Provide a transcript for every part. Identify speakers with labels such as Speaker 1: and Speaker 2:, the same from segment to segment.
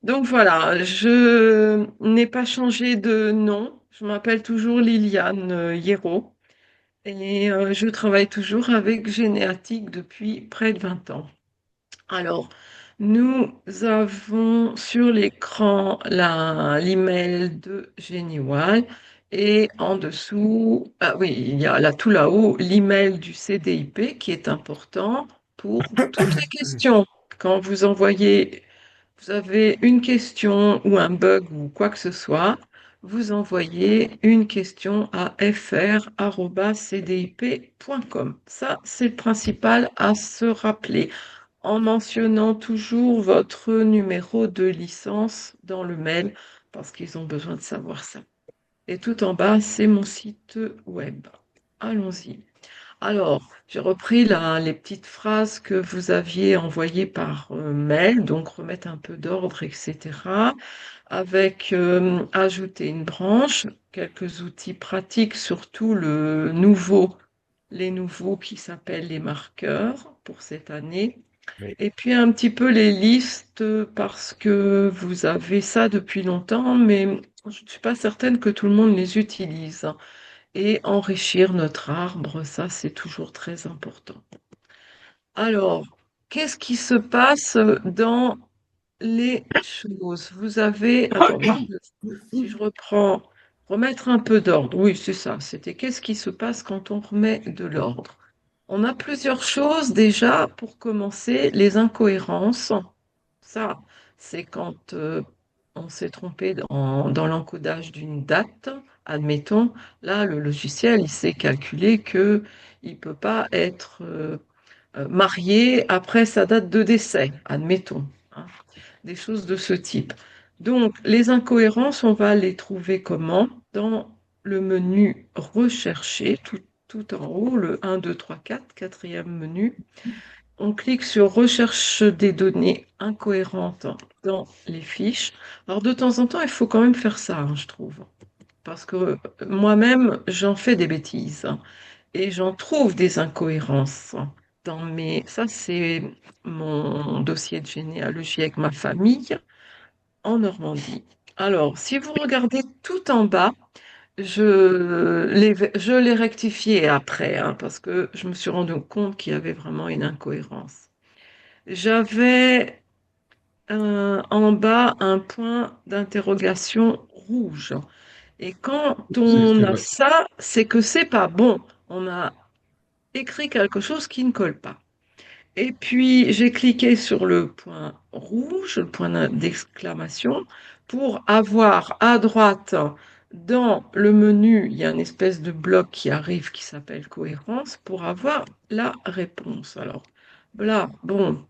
Speaker 1: Donc voilà, je n'ai pas changé de nom. Je m'appelle toujours Liliane Hierro et je travaille toujours avec Généatique depuis près de 20 ans. Alors, nous avons sur l'écran l'email de Géniwal et en dessous, ah oui, il y a là tout là-haut l'email du CDIP qui est important pour toutes les questions. Quand vous avez une question ou un bug ou quoi que ce soit, vous envoyez une question à fr@cdip.com. Ça, c'est le principal à se rappeler en mentionnant toujours votre numéro de licence dans le mail parce qu'ils ont besoin de savoir ça. Et tout en bas, c'est mon site web. Allons-y. Alors, j'ai repris les petites phrases que vous aviez envoyées par mail, donc remettre un peu d'ordre, etc. Avec ajouter une branche, quelques outils pratiques, surtout les nouveaux qui s'appellent les marqueurs pour cette année.
Speaker 2: Oui.
Speaker 1: Et puis un petit peu les listes parce que vous avez ça depuis longtemps, mais je ne suis pas certaine que tout le monde les utilise. Et enrichir notre arbre, ça c'est toujours très important. Alors, qu'est-ce qui se passe dans les choses? Vous avez, attendez, si je reprends, remettre un peu d'ordre. Oui, c'est ça. C'était qu'est-ce qui se passe quand on remet de l'ordre? On a plusieurs choses déjà pour commencer. Les incohérences. Ça, c'est quand on s'est trompé dans l'encodage d'une date. Admettons, là, le logiciel, il sait calculer que il peut pas être marié après sa date de décès. Admettons, hein, des choses de ce type. Donc, les incohérences, on va les trouver comment? Dans le menu rechercher, tout en haut, le 1, 2, 3, 4, quatrième menu. On clique sur recherche des données incohérentes dans les fiches. Alors, de temps en temps, il faut quand même faire ça, hein, je trouve. Parce que moi-même, j'en fais des bêtises, hein, et j'en trouve des incohérences dans mes... Ça, c'est mon dossier de généalogie avec ma famille en Normandie. Alors, si vous regardez tout en bas, je l'ai rectifié après, hein, parce que je me suis rendu compte qu'il y avait vraiment une incohérence. J'avais en bas un point d'interrogation rouge. Et quand on
Speaker 2: C'est
Speaker 1: a
Speaker 2: vrai.
Speaker 1: ça, c'est que c'est pas bon. On a écrit quelque chose qui ne colle pas. Et puis, j'ai cliqué sur le point rouge, le point d'exclamation, pour avoir à droite, dans le menu, il y a une espèce de bloc qui arrive qui s'appelle cohérence, pour avoir la réponse. Alors, là, bon,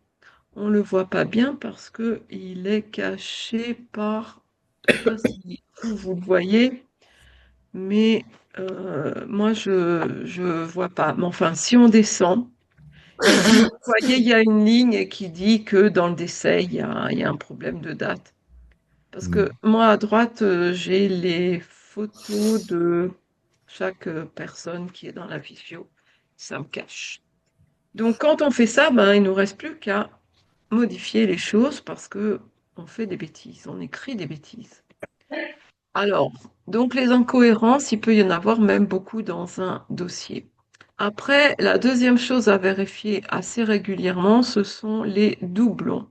Speaker 1: on ne le voit pas bien parce que il est caché par, je ne sais pas si vous le voyez, mais moi, je vois pas. Mais enfin, si on descend, ici, vous voyez, il y a une ligne qui dit que dans le décès, il y a un problème de date. Parce que
Speaker 2: Mm.
Speaker 1: moi, à droite, j'ai les photos de chaque personne qui est dans la visio. Ça me cache. Donc, quand on fait ça, ben, il ne nous reste plus qu'à modifier les choses parce que on fait des bêtises, on écrit des bêtises. Alors, donc les incohérences, il peut y en avoir même beaucoup dans un dossier. Après, la deuxième chose à vérifier assez régulièrement, ce sont les doublons.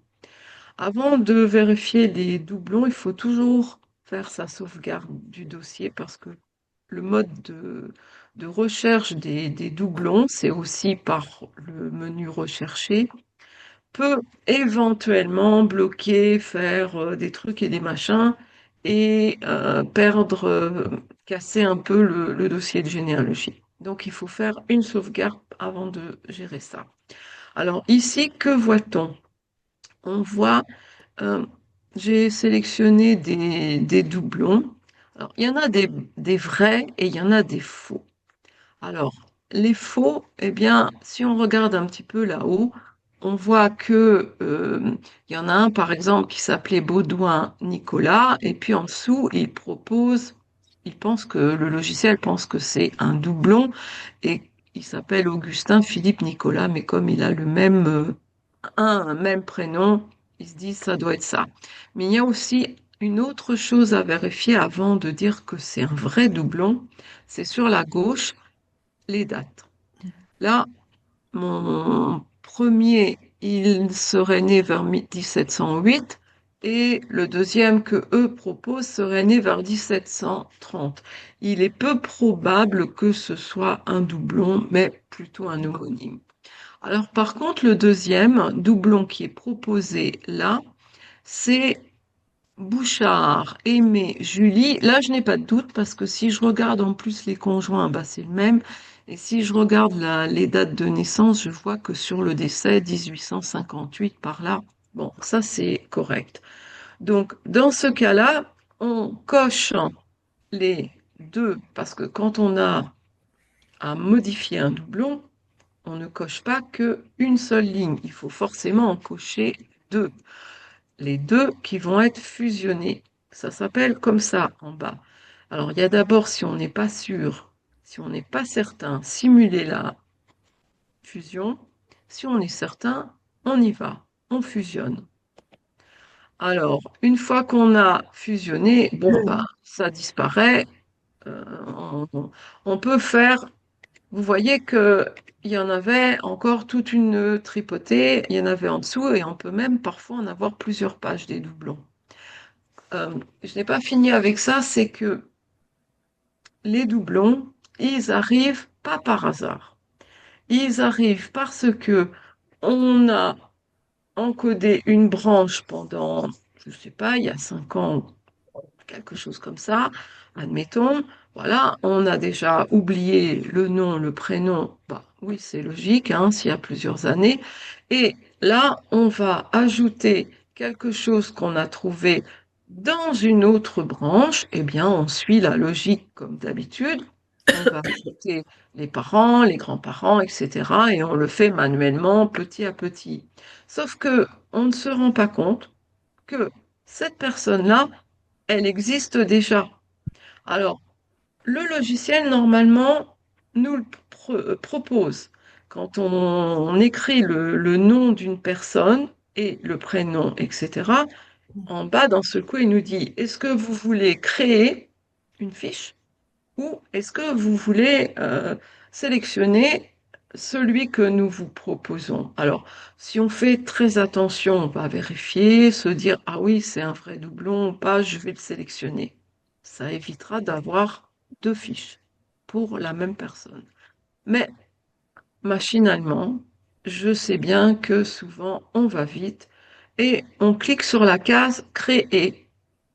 Speaker 1: Avant de vérifier les doublons, il faut toujours faire sa sauvegarde du dossier parce que le mode de recherche des doublons, c'est aussi par le menu rechercher, peut éventuellement bloquer, faire des trucs et des machins et perdre, casser un peu le dossier de généalogie. Donc il faut faire une sauvegarde avant de gérer ça. Alors ici, que voit-on? On voit, euh, j'ai sélectionné des doublons. Alors, il y en a des vrais et il y en a des faux. Alors, les faux, eh bien, si on regarde un petit peu là-haut, on voit que il y en a un, par exemple, qui s'appelait Baudouin Nicolas, et puis en dessous, il pense que le logiciel pense que c'est un doublon, et il s'appelle Augustin Philippe Nicolas, mais comme il a un même prénom, Ils se disent ça doit être ça. Mais il y a aussi une autre chose à vérifier avant de dire que c'est un vrai doublon. C'est sur la gauche, les dates. Là, mon premier, il serait né vers 1708 et le deuxième que eux proposent serait né vers 1730. Il est peu probable que ce soit un doublon, mais plutôt un homonyme. Alors par contre, le deuxième doublon qui est proposé là, c'est Bouchard, Aimé, Julie. Là, je n'ai pas de doute parce que si je regarde en plus les conjoints, bah, c'est le même. Et si je regarde les dates de naissance, je vois que sur le décès, 1858 par là. Bon, ça, c'est correct. Donc, dans ce cas-là, on coche les deux parce que quand on a à modifier un doublon, on ne coche pas qu'une seule ligne. Il faut forcément en cocher deux. Les deux qui vont être fusionnés. Ça s'appelle comme ça en bas. Alors, il y a d'abord, si on n'est pas sûr, si on n'est pas certain, simuler la fusion. Si on est certain, on y va, on fusionne. Alors, une fois qu'on a fusionné, bon, bah, ça disparaît. Euh, on peut faire, vous voyez que il y en avait encore toute une tripotée, il y en avait en dessous et on peut même parfois en avoir plusieurs pages des doublons. Je n'ai pas fini avec ça, c'est que les doublons, ils arrivent pas par hasard. Ils arrivent parce que on a encodé une branche pendant, je sais pas, il y a 5 ans, quelque chose comme ça, admettons. Voilà, on a déjà oublié le nom, le prénom. Bah, oui, c'est logique, hein, s'il y a plusieurs années. Et là, on va ajouter quelque chose qu'on a trouvé dans une autre branche. Eh bien, on suit la logique comme d'habitude. On va ajouter les parents, les grands-parents, etc. Et on le fait manuellement, petit à petit. Sauf que on ne se rend pas compte que cette personne-là, elle existe déjà. Alors, le logiciel, normalement, nous le propose. Quand on écrit le nom d'une personne et le prénom, etc., en bas, dans ce coup, il nous dit, est-ce que vous voulez créer une fiche ou est-ce que vous voulez sélectionner celui que nous vous proposons? Alors, si on fait très attention, on va vérifier, se dire, ah oui, c'est un vrai doublon ou pas, je vais le sélectionner. Ça évitera d'avoir deux fiches pour la même personne. Mais machinalement, je sais bien que souvent on va vite et on clique sur la case créer.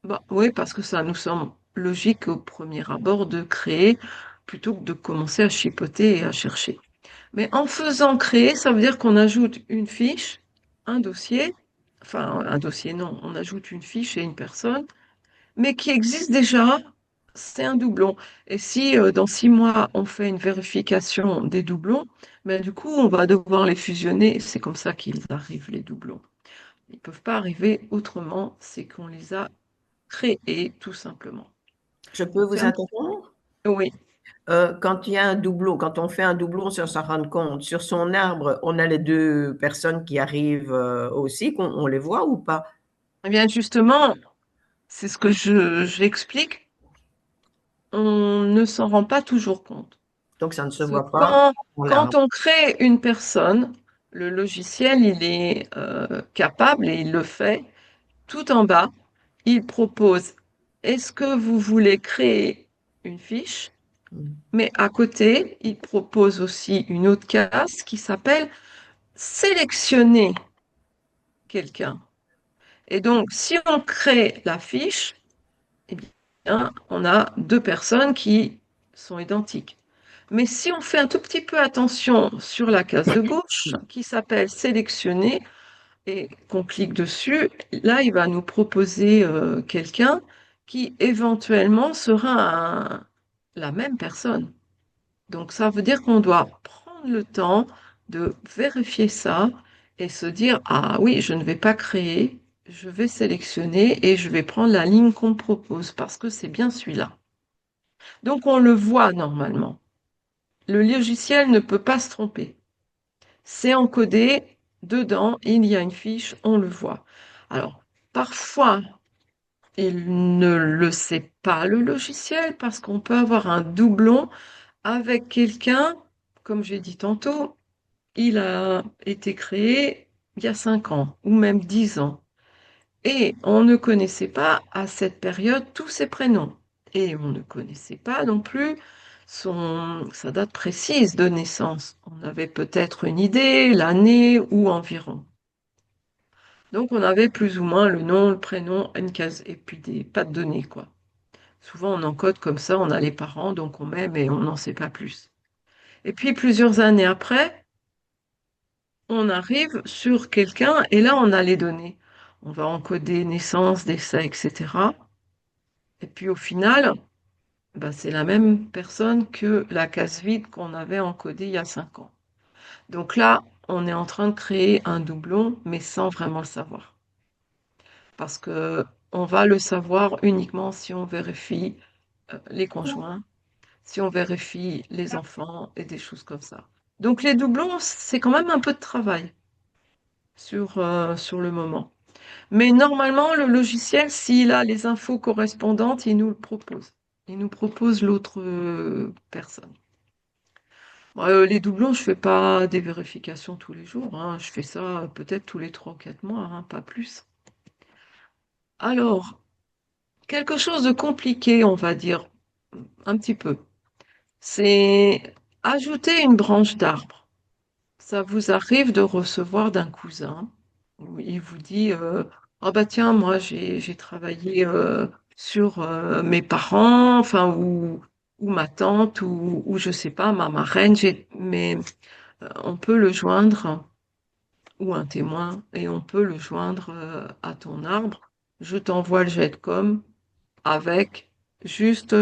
Speaker 1: Bah, oui, parce que ça nous semble logique au premier abord de créer plutôt que de commencer à chipoter et à chercher. Mais en faisant créer, ça veut dire qu'on ajoute une fiche, un dossier, enfin un dossier non, on ajoute une fiche et une personne, mais qui existe déjà, c'est un doublon. Et si dans 6 mois, on fait une vérification des doublons, ben, du coup, on va devoir les fusionner. C'est comme ça qu'ils arrivent, les doublons. Ils ne peuvent pas arriver autrement, c'est qu'on les a créés, tout simplement.
Speaker 2: Je peux
Speaker 1: Donc,
Speaker 2: vous interrompre?
Speaker 1: oui,
Speaker 2: Quand il y a un doublon, quand on fait un doublon sans s'en rendre compte, sur son arbre, on a les deux personnes qui arrivent aussi, qu'on on les voit ou pas?
Speaker 1: eh bien, justement, c'est ce que j'explique. On ne s'en rend pas toujours compte.
Speaker 2: Donc ça ne se
Speaker 1: Parce que
Speaker 2: voit pas dans
Speaker 1: quand
Speaker 2: l'arbre.
Speaker 1: on crée une personne, le logiciel, il est capable et il le fait. Tout en bas, il propose, est-ce que vous voulez créer une fiche? Mais à côté, il propose aussi une autre case qui s'appelle sélectionner quelqu'un. Et donc, si on crée la fiche, eh bien, on a deux personnes qui sont identiques. Mais si on fait un tout petit peu attention sur la case de gauche, qui s'appelle sélectionner, et qu'on clique dessus, là, il va nous proposer quelqu'un qui éventuellement sera la même personne. Donc, ça veut dire qu'on doit prendre le temps de vérifier ça et se dire, ah oui, je ne vais pas créer, je vais sélectionner et je vais prendre la ligne qu'on me propose parce que c'est bien celui-là. Donc, on le voit normalement. Le logiciel ne peut pas se tromper. C'est encodé, dedans, il y a une fiche, on le voit. Alors, parfois, il ne le sait pas, le logiciel, parce qu'on peut avoir un doublon avec quelqu'un, comme j'ai dit tantôt, il a été créé il y a 5 ans ou même 10 ans. Et on ne connaissait pas à cette période tous ses prénoms. Et on ne connaissait pas non plus sa date précise de naissance. On avait peut-être une idée, l'année ou environ. Donc on avait plus ou moins le nom, le prénom, une case et puis des pas de données quoi. Souvent on encode comme ça, on a les parents, donc on met, mais on n'en sait pas plus. Et puis plusieurs années après, on arrive sur quelqu'un et là on a les données. On va encoder naissance, décès, etc. Et puis au final, bah, c'est la même personne que la case vide qu'on avait encodée il y a 5 ans. Donc là, on est en train de créer un doublon, mais sans vraiment le savoir. Parce que on va le savoir uniquement si on vérifie les conjoints, si on vérifie les enfants et des choses comme ça. Donc les doublons, c'est quand même un peu de travail sur le moment. Mais normalement, le logiciel, s'il a les infos correspondantes, il nous le propose. Il nous propose l'autre personne. Bon, les doublons, je fais pas des vérifications tous les jours, hein. Je fais ça peut-être tous les 3 ou 4 mois, hein, pas plus. Alors, quelque chose de compliqué, on va dire, un petit peu, c'est ajouter une branche d'arbre. Ça vous arrive de recevoir d'un cousin, où il vous dit ah bah tiens, moi j'ai travaillé sur mes parents, enfin, ou ma tante, ou je sais pas, ma marraine, mais on peut le joindre, ou un témoin, et on peut le joindre à ton arbre. Je t'envoie le jet de com avec juste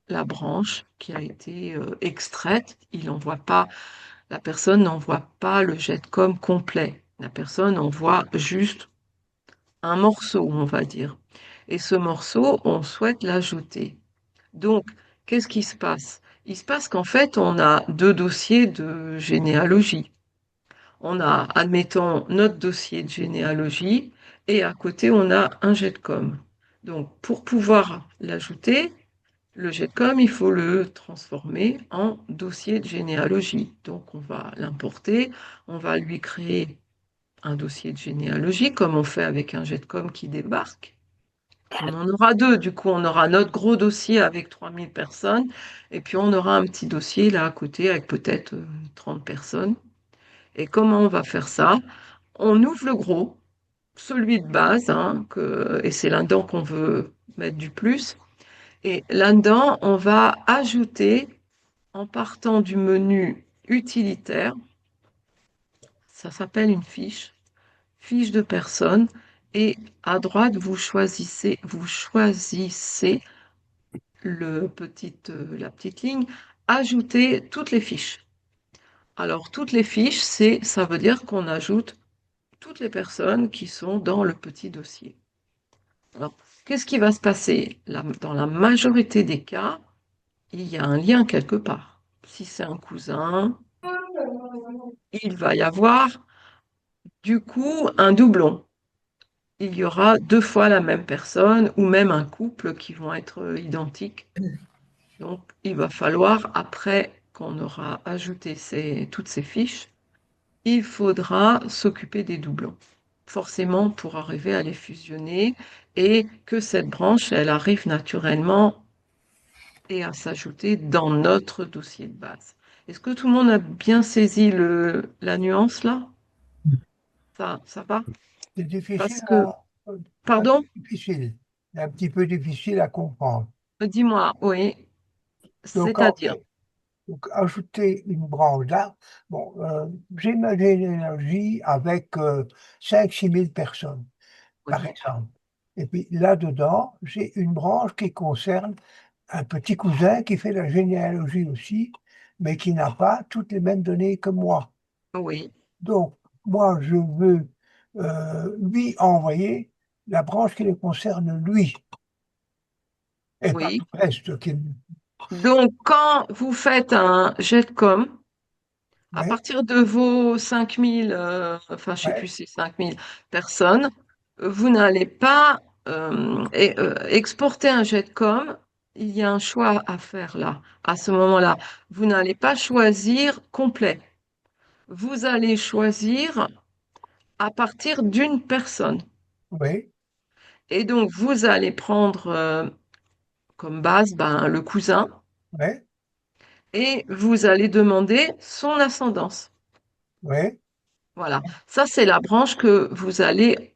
Speaker 1: la branche qui a été extraite. La personne n'envoie pas le jet de com complet. La personne envoie juste un morceau, on va dire. Et ce morceau, on souhaite l'ajouter. Donc, qu'est-ce qui se passe? Il se passe qu'en fait, on a deux dossiers de généalogie. On a, admettons, notre dossier de généalogie et à côté, on a un jet de com. Donc, pour pouvoir l'ajouter, le jet de com, il faut le transformer en dossier de généalogie. Donc, on va l'importer, on va lui créer un dossier de généalogie, comme on fait avec un jet de com qui débarque. On en aura deux, du coup, on aura notre gros dossier avec 3000 personnes, et puis on aura un petit dossier là à côté avec peut-être 30 personnes. Et comment on va faire ça? On ouvre le gros, celui de base, hein, et c'est là-dedans qu'on veut mettre du plus. Et là-dedans, on va ajouter, en partant du menu utilitaire, ça s'appelle une fiche, fiche de personne, et à droite, vous choisissez la petite ligne, ajouter toutes les fiches. Alors, toutes les fiches, ça veut dire qu'on ajoute toutes les personnes qui sont dans le petit dossier. Alors, qu'est-ce qui va se passer? Dans la majorité des cas, il y a un lien quelque part. Si c'est un cousin, il va y avoir du coup un doublon. Il y aura deux fois la même personne ou même un couple qui vont être identiques. Donc, il va falloir, après qu'on aura ajouté toutes ces fiches, il faudra s'occuper des doublons, forcément pour arriver à les fusionner et que cette branche, elle arrive naturellement et à s'ajouter dans notre dossier de base. Est-ce que tout le monde a bien saisi la nuance là? Ça va?
Speaker 3: C'est difficile
Speaker 1: Parce que,
Speaker 3: un peu
Speaker 1: pardon,
Speaker 3: difficile, un petit peu difficile à comprendre.
Speaker 1: dis-moi, oui,
Speaker 3: Donc, en
Speaker 1: c'est-à-dire,
Speaker 3: fait, donc, ajouter une branche d'arbre, bon, j'ai ma généalogie avec 5-6 000 personnes, par
Speaker 1: oui,
Speaker 3: exemple. Et puis là-dedans, j'ai une branche qui concerne un petit cousin qui fait la généalogie aussi, mais qui n'a pas toutes les mêmes données que moi.
Speaker 1: oui,
Speaker 3: Donc, moi, je veux lui envoyer la branche qui le concerne lui, et pas
Speaker 1: oui.
Speaker 3: tout le reste.
Speaker 1: Donc, quand vous faites un jet de com, à
Speaker 3: Ouais,
Speaker 1: partir de vos 5000, enfin, je sais plus
Speaker 3: ouais,
Speaker 1: si c'est 5000 personnes, vous n'allez pas exporter un jet de com. Il y a un choix à faire là, à ce moment-là. Vous n'allez pas choisir complet. Vous allez choisir à partir d'une personne.
Speaker 3: Oui,
Speaker 1: Et donc, vous allez prendre comme base ben, le cousin
Speaker 3: oui,
Speaker 1: et vous allez demander son ascendance.
Speaker 3: oui,
Speaker 1: Voilà. Ça, c'est la branche que vous allez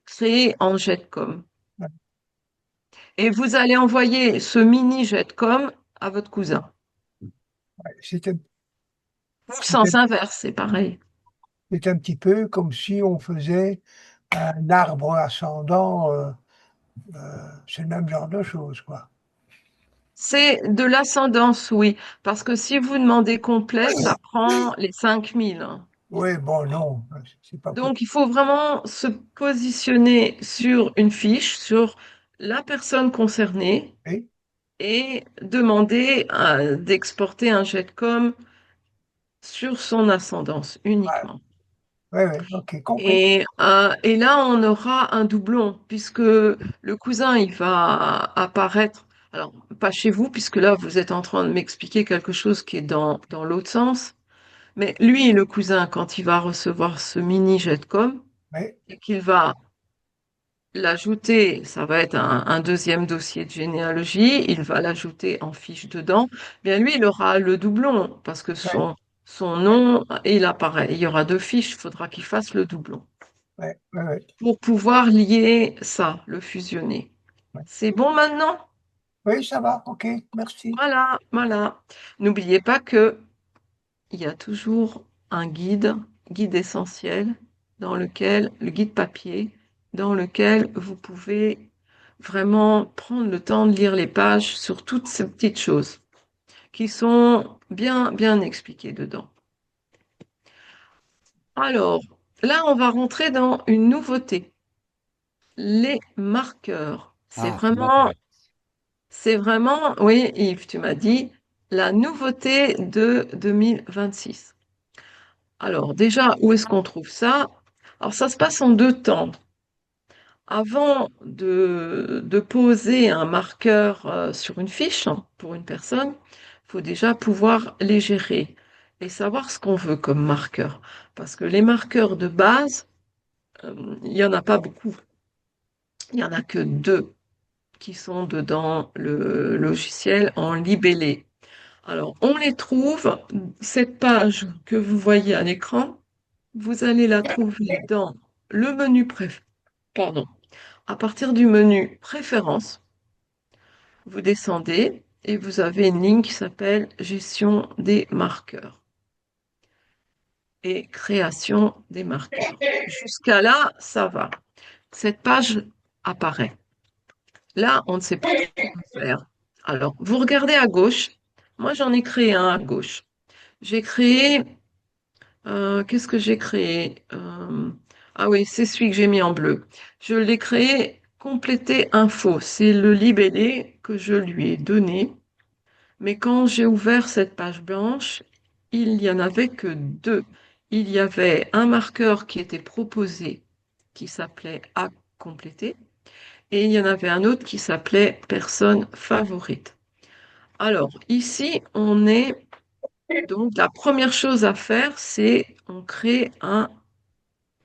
Speaker 1: créer en Jetcom.
Speaker 3: oui.
Speaker 1: Et vous allez envoyer ce mini Jetcom à votre cousin.
Speaker 3: C'était,
Speaker 1: Ou le
Speaker 3: c'était,
Speaker 1: sens inverse, c'est pareil.
Speaker 3: c'est un petit peu comme si on faisait un arbre ascendant, c'est le même genre de choses, quoi.
Speaker 1: C'est de l'ascendance, oui, parce que si vous demandez complet, ça prend les 5000, hein.
Speaker 3: Oui, bon, non, c'est pas possible.
Speaker 1: Donc, il faut vraiment se positionner sur une fiche, sur la personne concernée
Speaker 3: Oui,
Speaker 1: et demander d'exporter un jetcom sur son ascendance uniquement.
Speaker 3: oui, oui, ok, compris.
Speaker 1: Et là, on aura un doublon, puisque le cousin, il va apparaître, alors pas chez vous, puisque là, vous êtes en train de m'expliquer quelque chose qui est dans l'autre sens, mais lui, le cousin, quand il va recevoir ce mini jetcom,
Speaker 3: Oui,
Speaker 1: et qu'il va l'ajouter, ça va être un deuxième dossier de généalogie, il va l'ajouter en fiche dedans, bien lui, il aura le doublon, parce que
Speaker 3: oui,
Speaker 1: son nom, il apparaît. Il y aura deux fiches, il faudra qu'il fasse le doublon
Speaker 3: oui, oui, oui,
Speaker 1: pour pouvoir lier ça, le fusionner.
Speaker 3: oui.
Speaker 1: C'est bon maintenant?
Speaker 3: Oui, ça va, ok, merci.
Speaker 1: Voilà, voilà. N'oubliez pas que il y a toujours un guide essentiel, le guide papier, dans lequel vous pouvez vraiment prendre le temps de lire les pages sur toutes ces petites choses qui sont bien, bien expliquées dedans. Alors, là, on va rentrer dans une nouveauté, les marqueurs.
Speaker 4: Ah, ça m'intéresse.
Speaker 1: C'est vraiment, oui, Yves, tu m'as dit, la nouveauté de 2026. Alors, déjà, où est-ce qu'on trouve ça? Alors, ça se passe en deux temps. Avant de poser un marqueur sur une fiche hein, pour une personne, il faut déjà pouvoir les gérer et savoir ce qu'on veut comme marqueur. Parce que les marqueurs de base, il n'y en a pas beaucoup. Il n'y en a que deux qui sont dedans le logiciel en libellé. Alors, on les trouve, cette page que vous voyez à l'écran, vous allez la trouver dans le menu pardon, à partir du menu Préférences, vous descendez et vous avez une ligne qui s'appelle Gestion des marqueurs et Création des marqueurs. Jusqu'à là, ça va. Cette page apparaît. Là, on ne sait pas trop quoi faire. Alors, vous regardez à gauche. Moi, j'en ai créé un à gauche. J'ai créé qu'est-ce que j'ai créé? Ah oui, c'est celui que j'ai mis en bleu. Je l'ai créé compléter info. C'est le libellé que je lui ai donné. Mais quand j'ai ouvert cette page blanche, il n'y en avait que deux. Il y avait un marqueur qui était proposé, qui s'appelait à compléter, et il y en avait un autre qui s'appelait personne favorite. Alors, ici, on est donc la première chose à faire, c'est on crée un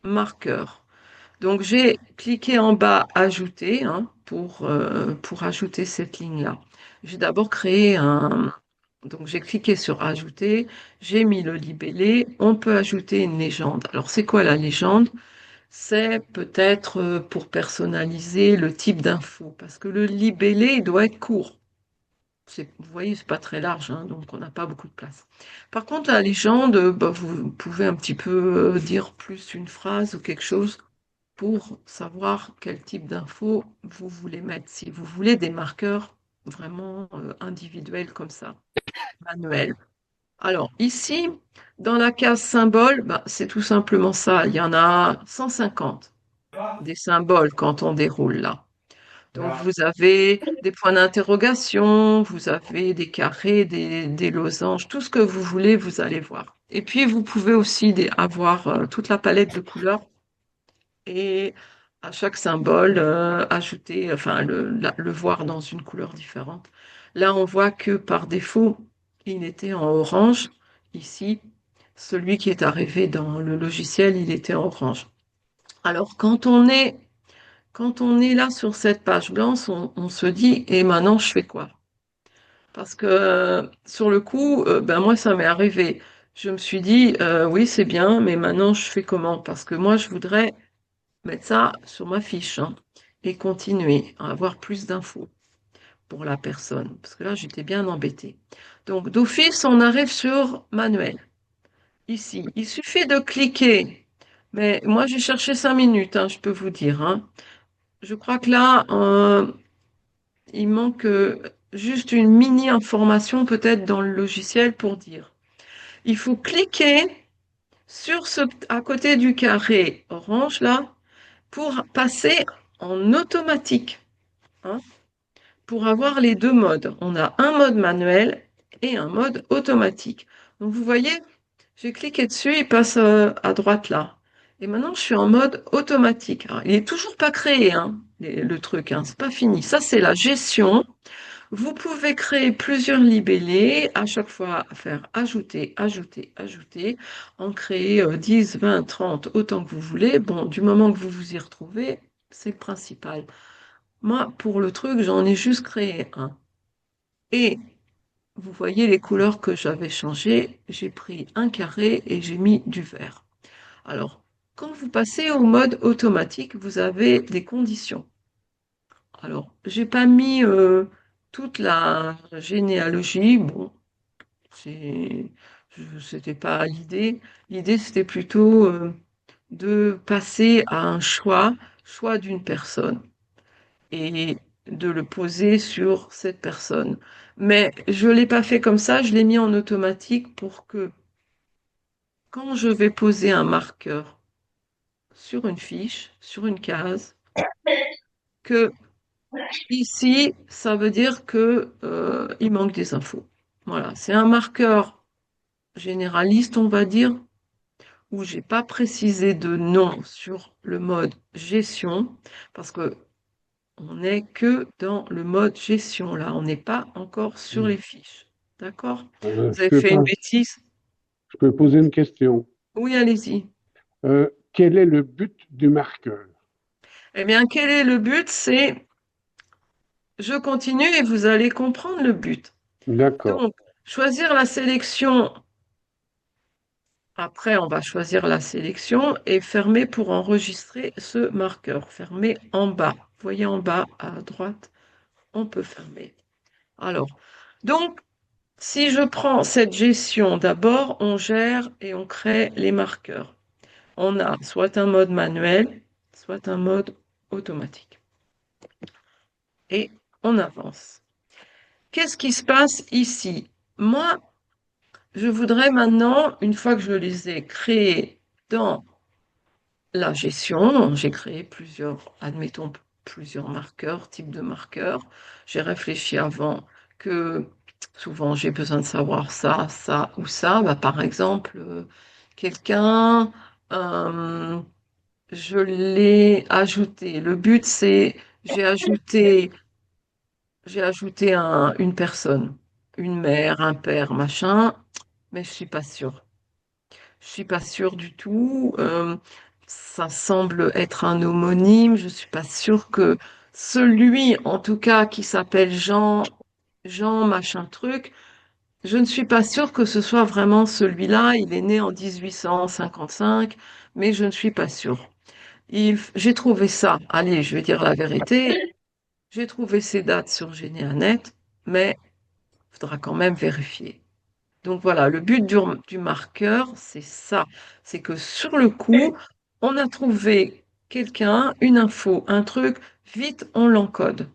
Speaker 1: marqueur. Donc j'ai cliqué en bas ajouter hein, pour ajouter cette ligne-là. J'ai d'abord créé un. Donc j'ai cliqué sur ajouter, j'ai mis le libellé, on peut ajouter une légende. Alors c'est quoi la légende? C'est peut-être pour personnaliser le type d'info, parce que le libellé il doit être court. Vous voyez, c'est pas très large, hein, donc on n'a pas beaucoup de place. Par contre, la légende, bah, vous pouvez un petit peu dire plus une phrase ou quelque chose pour savoir quel type d'info vous voulez mettre. Si vous voulez des marqueurs vraiment individuels comme ça, manuels. Alors ici, dans la case symbole, bah, c'est tout simplement ça. Il y en a 150 des symboles quand on déroule là. Donc, vous avez des points d'interrogation, vous avez des carrés, des losanges, tout ce que vous voulez, vous allez voir. Et puis, vous pouvez aussi avoir toute la palette de couleurs et à chaque symbole, ajouter, enfin, le voir dans une couleur différente. Là, on voit que par défaut, il était en orange. Ici, celui qui est arrivé dans le logiciel, il était en orange. Alors, quand on est là sur cette page blanche, on se dit, et maintenant, je fais quoi? Parce que sur le coup, ben moi, ça m'est arrivé. Je me suis dit, oui, c'est bien, mais maintenant, je fais comment? Parce que moi, je voudrais mettre ça sur ma fiche, hein, et continuer à avoir plus d'infos pour la personne. Parce que là, j'étais bien embêtée. Donc, d'office, on arrive sur manuel. Ici, il suffit de cliquer. Mais moi, j'ai cherché 5 minutes, hein, je peux vous dire, hein. Je crois que là, il manque juste une mini information peut-être dans le logiciel pour dire. Il faut cliquer sur à côté du carré orange là pour passer en automatique, hein, pour avoir les deux modes. On a un mode manuel et un mode automatique. Donc vous voyez, j'ai cliqué dessus, il passe à droite là. Et maintenant, je suis en mode automatique. Alors, il n'est toujours pas créé, hein, le truc, hein, c'est pas fini. Ça, c'est la gestion. Vous pouvez créer plusieurs libellés, à chaque fois faire ajouter, ajouter, ajouter, en créer 10, 20, 30, autant que vous voulez. Bon, du moment que vous vous y retrouvez, c'est le principal. Moi, pour le truc, j'en ai juste créé un. Et vous voyez les couleurs que j'avais changées. J'ai pris un carré et j'ai mis du vert. Alors, quand vous passez au mode automatique, vous avez des conditions. Alors, j'ai pas mis toute la généalogie. Bon, c'était pas l'idée. L'idée, c'était plutôt de passer à un choix d'une personne et de le poser sur cette personne. Mais je l'ai pas fait comme ça, je l'ai mis en automatique pour que quand je vais poser un marqueur sur une fiche, sur une case, que ici, ça veut dire que il manque des infos. Voilà, c'est un marqueur généraliste, on va dire, où j'ai pas précisé de nom sur le mode gestion, parce que on n'est que dans le mode gestion là, on n'est pas encore sur les fiches. D'accord? Vous avez fait une bêtise?
Speaker 4: Je peux poser une question.
Speaker 1: Oui, allez-y.
Speaker 4: Quel est le but du marqueur?
Speaker 1: Eh bien, quel est le but? C'est je continue et vous allez comprendre le but.
Speaker 4: D'accord.
Speaker 1: Donc, choisir la sélection. Après, on va choisir la sélection et fermer pour enregistrer ce marqueur. Fermer en bas. Vous voyez en bas à droite, on peut fermer. Alors, donc, si je prends cette gestion, d'abord, on gère et on crée les marqueurs. On a soit un mode manuel, soit un mode automatique. Et on avance. Qu'est-ce qui se passe ici? Moi, je voudrais maintenant, une fois que je les ai créés dans la gestion, j'ai créé plusieurs, admettons, plusieurs marqueurs, types de marqueurs. J'ai réfléchi avant que souvent j'ai besoin de savoir ça, ça ou ça. Bah, par exemple, quelqu'un, euh, je l'ai ajouté. Le but, c'est j'ai ajouté, une personne, une mère, un père, machin, mais je suis pas sûre. Je suis pas sûre du tout. Ça semble être un homonyme. Je suis pas sûre que celui, en tout cas, qui s'appelle Jean, Jean machin truc, je ne suis pas sûre que ce soit vraiment celui-là. Il est né en 1855, mais je ne suis pas sûre. J'ai trouvé ça. Allez, je vais dire la vérité. J'ai trouvé ces dates sur Généanet, mais il faudra quand même vérifier. Donc voilà, le but du marqueur, c'est ça. C'est que sur le coup, on a trouvé quelqu'un, une info, un truc, vite, on l'encode.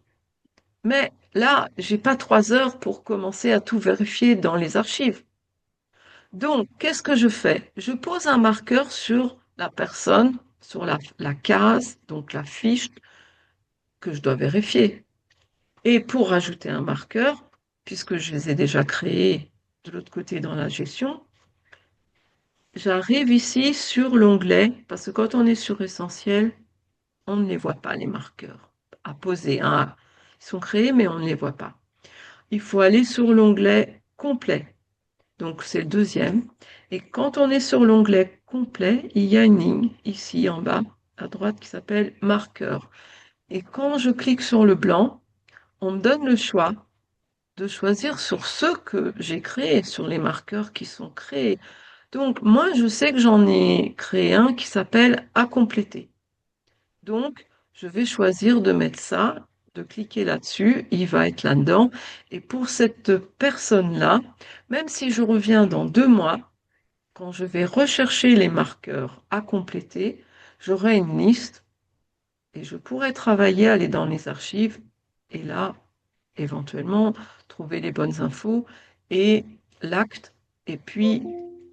Speaker 1: Mais là, j'ai pas 3 heures pour commencer à tout vérifier dans les archives. Donc, qu'est-ce que je fais? Je pose un marqueur sur la personne, sur la case, donc la fiche que je dois vérifier. Et pour rajouter un marqueur, puisque je les ai déjà créés de l'autre côté dans la gestion, j'arrive ici sur l'onglet, parce que quand on est sur Essentiel, on ne les voit pas, les marqueurs à poser, hein. Ils sont créés, mais on ne les voit pas. Il faut aller sur l'onglet complet. Donc, c'est le deuxième. Et quand on est sur l'onglet complet, il y a une ligne ici en bas, à droite, qui s'appelle marqueur. Et quand je clique sur le blanc, on me donne le choix de choisir sur ceux que j'ai créés, sur les marqueurs qui sont créés. Donc, moi, je sais que j'en ai créé un qui s'appelle à compléter. Donc, je vais choisir de mettre ça, de cliquer là-dessus, il va être là-dedans. Et pour cette personne-là, même si je reviens dans 2 mois, quand je vais rechercher les marqueurs à compléter, j'aurai une liste et je pourrai travailler, aller dans les archives et là, éventuellement, trouver les bonnes infos et l'acte et puis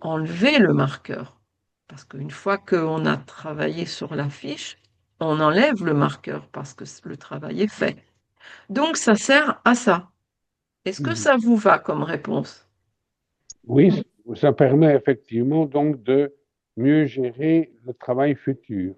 Speaker 1: enlever le marqueur. Parce qu'une fois qu'on a travaillé sur la fiche, on enlève le marqueur parce que le travail est fait. Donc, ça sert à ça. Est-ce que
Speaker 4: Mhm.
Speaker 1: ça vous va comme réponse?
Speaker 4: Oui, ça permet effectivement donc de mieux gérer le travail futur.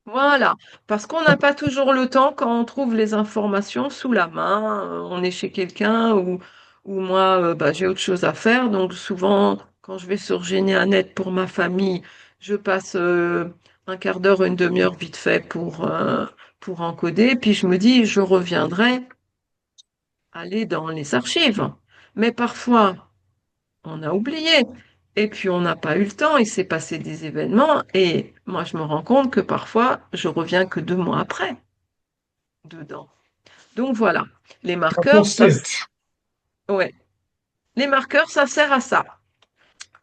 Speaker 1: Voilà, parce qu'on n'a pas toujours le temps quand on trouve les informations sous la main, on est chez quelqu'un ou moi bah, j'ai autre chose à faire, donc souvent quand je vais sur Généanet pour ma famille, je passe un quart d'heure, une demi-heure vite fait pour encoder, puis je me dis je reviendrai aller dans les archives. Mais parfois on a oublié. Et puis on n'a pas eu le temps, il s'est passé des événements, et moi je me rends compte que parfois je reviens que 2 mois après dedans. Donc voilà, les marqueurs, ouais, les marqueurs, ça sert à ça.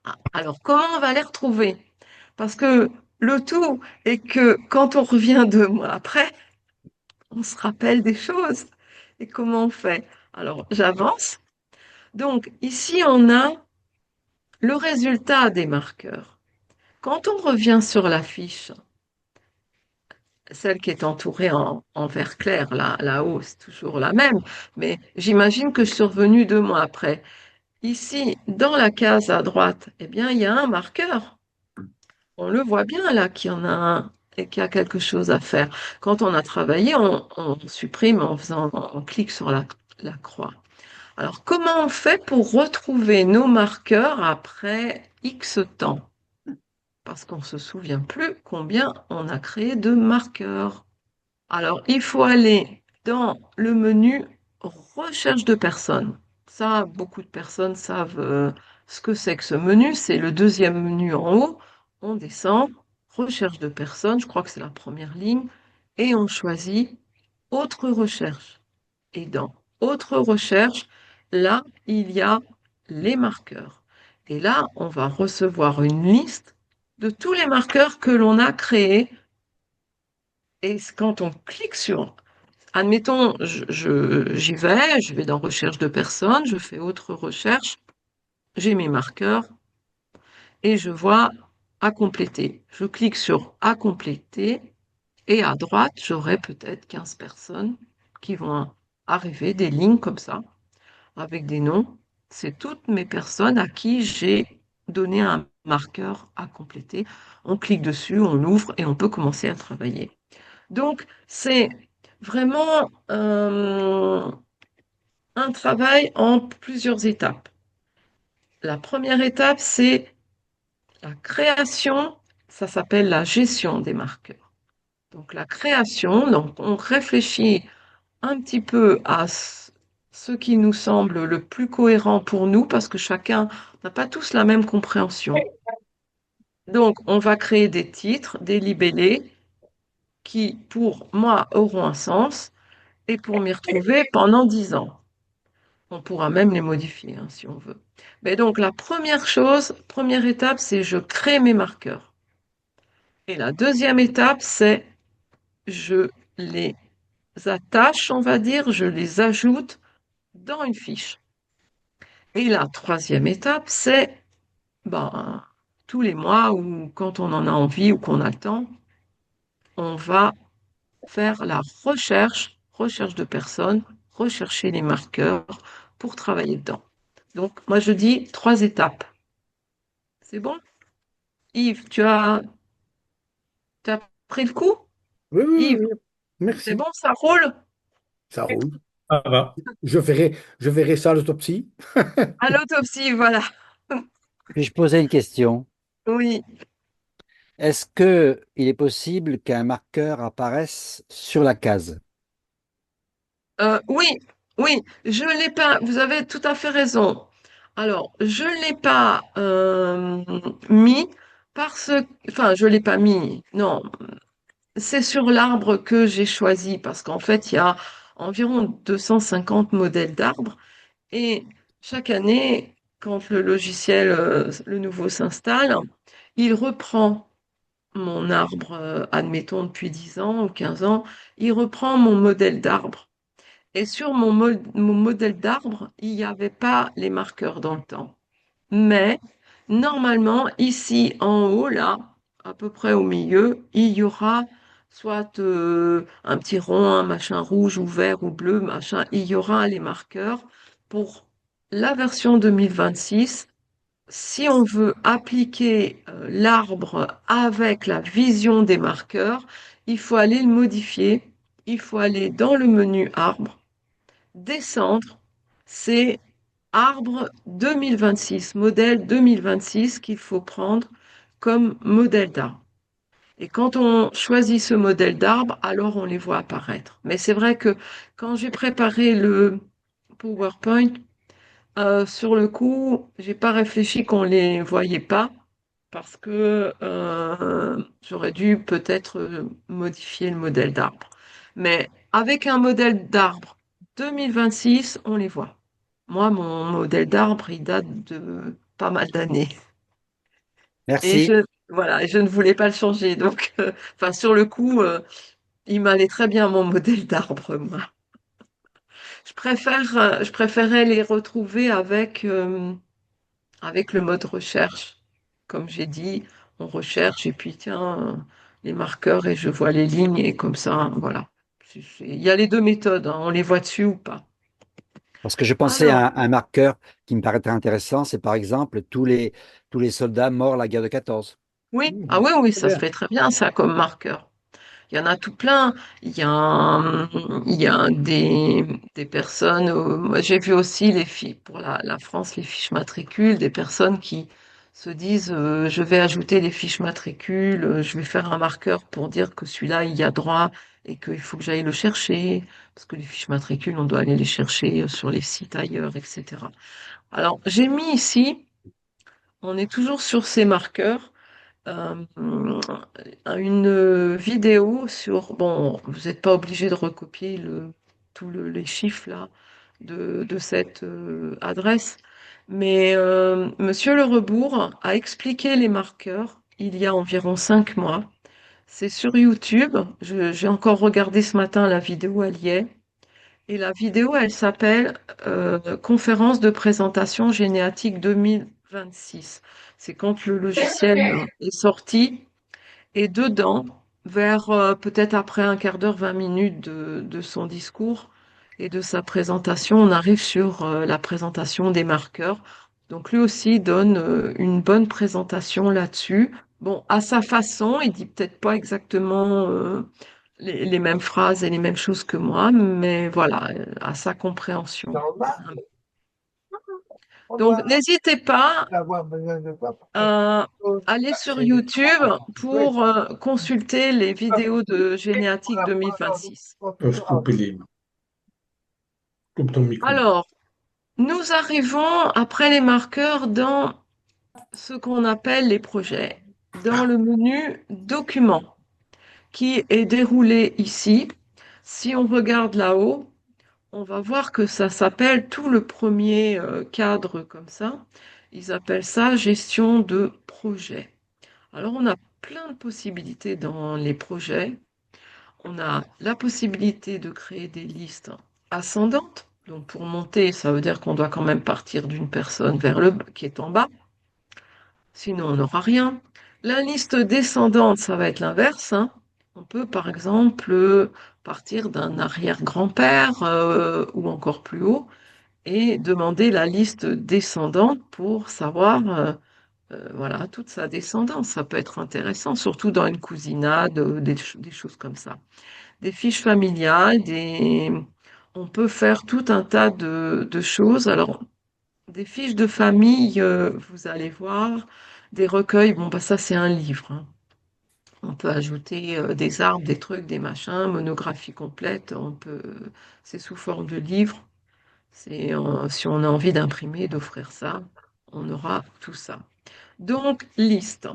Speaker 1: Ah, alors comment on va les retrouver? Parce que le tout est que quand on revient 2 mois après, on se rappelle des choses. Et comment on fait? Alors j'avance. Donc ici on a le résultat des marqueurs. Quand on revient sur la fiche, celle qui est entourée en vert clair, là-haut, c'est toujours la même, mais j'imagine que je suis revenue 2 mois après. Ici, dans la case à droite, eh bien, il y a un marqueur. On le voit bien là qu'il y en a un et qu'il y a quelque chose à faire. Quand on a travaillé, on supprime on clique sur la croix. Alors, comment on fait pour retrouver nos marqueurs après X temps? Parce qu'on ne se souvient plus combien on a créé de marqueurs. Alors, il faut aller dans le menu Recherche de personnes. Ça, beaucoup de personnes savent ce que c'est que ce menu. C'est le deuxième menu en haut. On descend, Recherche de personnes, je crois que c'est la première ligne, et on choisit Autre recherche. Et dans Autre recherche, là, il y a les marqueurs. Et là, on va recevoir une liste de tous les marqueurs que l'on a créés. Et quand on clique sur admettons, j'y vais, je vais dans recherche de personnes, je fais autre recherche, j'ai mes marqueurs et je vois à compléter. Je clique sur à compléter et à droite, j'aurai peut-être 15 personnes qui vont arriver, des lignes comme ça, avec des noms. C'est toutes mes personnes à qui j'ai donné un marqueur à compléter. On clique dessus, on l'ouvre et on peut commencer à travailler. Donc, c'est vraiment un travail en plusieurs étapes. La première étape, c'est la création, ça s'appelle la gestion des marqueurs. Donc la création, donc on réfléchit un petit peu à ce qui nous semble le plus cohérent pour nous, parce que chacun n'a pas tous la même compréhension. Donc on va créer des titres, des libellés, qui pour moi auront un sens, et pour m'y retrouver pendant 10 ans. On pourra même les modifier hein, si on veut. Mais donc la première chose, première étape, c'est je crée mes marqueurs. Et la deuxième étape, c'est je les attache, on va dire, je les ajoute dans une fiche. Et la troisième étape, c'est ben, tous les mois ou quand on en a envie ou qu'on attend, on va faire la recherche de personnes, rechercher les marqueurs pour travailler dedans. Donc, moi, je dis 3 étapes. C'est bon? Yves, tu as pris le coup?
Speaker 5: Oui, oui, oui,
Speaker 1: Yves,
Speaker 5: oui.
Speaker 1: c'est
Speaker 5: Merci.
Speaker 1: bon, ça roule?
Speaker 5: Ça roule.
Speaker 6: Ça va.
Speaker 5: Je verrai ça à l'autopsie.
Speaker 1: À l'autopsie, voilà.
Speaker 7: Puis-je poser une question?
Speaker 1: Oui.
Speaker 7: Est-ce que il est possible qu'un marqueur apparaisse sur la case?
Speaker 1: Oui, oui, je l'ai pas. Vous avez tout à fait raison. Alors, je l'ai pas mis parce, enfin, je l'ai pas mis. Non, c'est sur l'arbre que j'ai choisi parce qu'en fait, il y a environ 250 modèles d'arbres et chaque année, quand le logiciel, le nouveau s'installe, il reprend mon arbre, admettons depuis 10 ans ou 15 ans, il reprend mon modèle d'arbre. Et sur mon modèle d'arbre, il n'y avait pas les marqueurs dans le temps. Mais normalement, ici en haut, là, à peu près au milieu, il y aura soit un petit rond, un machin rouge ou vert ou bleu, machin. Il y aura les marqueurs pour la version 2026. Si on veut appliquer l'arbre avec la vision des marqueurs, il faut aller le modifier. Il faut aller dans le menu arbre, descendre, c'est arbre 2026, modèle 2026 qu'il faut prendre comme modèle d'arbre. Et quand on choisit ce modèle d'arbre, alors on les voit apparaître. Mais c'est vrai que quand j'ai préparé le PowerPoint, sur le coup, j'ai pas réfléchi qu'on les voyait pas parce que j'aurais dû peut-être modifier le modèle d'arbre. Mais avec un modèle d'arbre 2026, on les voit. Moi, mon modèle d'arbre, il date de pas mal d'années. Et
Speaker 7: Merci.
Speaker 1: voilà, et je ne voulais pas le changer. Donc, enfin, sur le coup, il m'allait très bien mon modèle d'arbre, moi. Je préférais les retrouver avec le mode recherche. Comme j'ai dit, on recherche et puis tiens, les marqueurs et je vois les lignes et comme ça, voilà. Il y a les deux méthodes, hein, on les voit dessus ou pas.
Speaker 7: Parce que je pensais
Speaker 1: Alors,
Speaker 7: à un marqueur qui me paraîtrait intéressant, c'est par exemple tous les soldats morts à la guerre de 14.
Speaker 1: oui, ah
Speaker 5: Mhm.
Speaker 1: oui, oui,
Speaker 5: Très
Speaker 1: ça se
Speaker 5: bien.
Speaker 1: fait très bien, ça, comme marqueur. Il y en a tout plein. Il y a des personnes. Moi, j'ai vu aussi les filles pour la France, les fiches matricules, des personnes qui se disent je vais ajouter des fiches matricules, je vais faire un marqueur pour dire que celui-là il y a droit et qu'il faut que j'aille le chercher parce que les fiches matricules on doit aller les chercher sur les sites ailleurs, etc. Alors j'ai mis ici, on est toujours sur ces marqueurs euh, une vidéo sur, bon, vous n'êtes pas obligé de recopier les chiffres là de cette adresse, mais Monsieur Le Rebourg a expliqué les marqueurs il y a environ 5 mois. C'est sur YouTube. J'ai encore regardé ce matin la vidéo, elle y est. Et la vidéo, elle s'appelle Conférence de présentation génétique 2026. C'est quand le logiciel est sorti. Et dedans, vers peut-être après un quart d'heure, 20 minutes de son discours et de sa présentation, on arrive sur la présentation des marqueurs. Donc lui aussi donne une bonne présentation là-dessus. Bon, à sa façon, il dit peut-être pas exactement les mêmes phrases et les mêmes choses que moi, mais voilà, à sa compréhension.
Speaker 3: Dans le bas, on
Speaker 1: Donc
Speaker 3: doit
Speaker 1: n'hésitez pas
Speaker 3: avoir besoin de quoi pour faire
Speaker 1: euh,
Speaker 3: quelque chose.
Speaker 1: allez sur
Speaker 5: C'est
Speaker 1: YouTube
Speaker 3: Oui,
Speaker 1: pour consulter les vidéos de
Speaker 3: on
Speaker 1: Généatique
Speaker 3: n'a pas entendu
Speaker 1: 2026.
Speaker 6: Je coupe coupe ton micro.
Speaker 1: Alors, nous arrivons après les marqueurs dans ce qu'on appelle les projets, dans le menu Documents, qui est déroulé ici. Si on regarde là-haut, on va voir que ça s'appelle tout le premier cadre comme ça. Ils appellent ça gestion de projet. Alors, on a plein de possibilités dans les projets. On a la possibilité de créer des listes ascendantes. Donc, pour monter, ça veut dire qu'on doit quand même partir d'une personne vers le qui est en bas. Sinon, on n'aura rien. La liste descendante, ça va être l'inverse, hein. On peut, par exemple, partir d'un arrière-grand-père ou encore plus haut et demander la liste descendante pour savoir voilà, toute sa descendance. Ça peut être intéressant, surtout dans une cousinade, des choses comme ça. Des fiches familiales, on peut faire tout un tas de choses. Alors, des fiches de famille, vous allez voir, des recueils, bon, bah, ça, c'est un livre, hein. On peut ajouter des arbres, des trucs, des machins, monographie complète. C'est sous forme de livre. Si on a envie d'imprimer, d'offrir ça, on aura tout ça. Donc, liste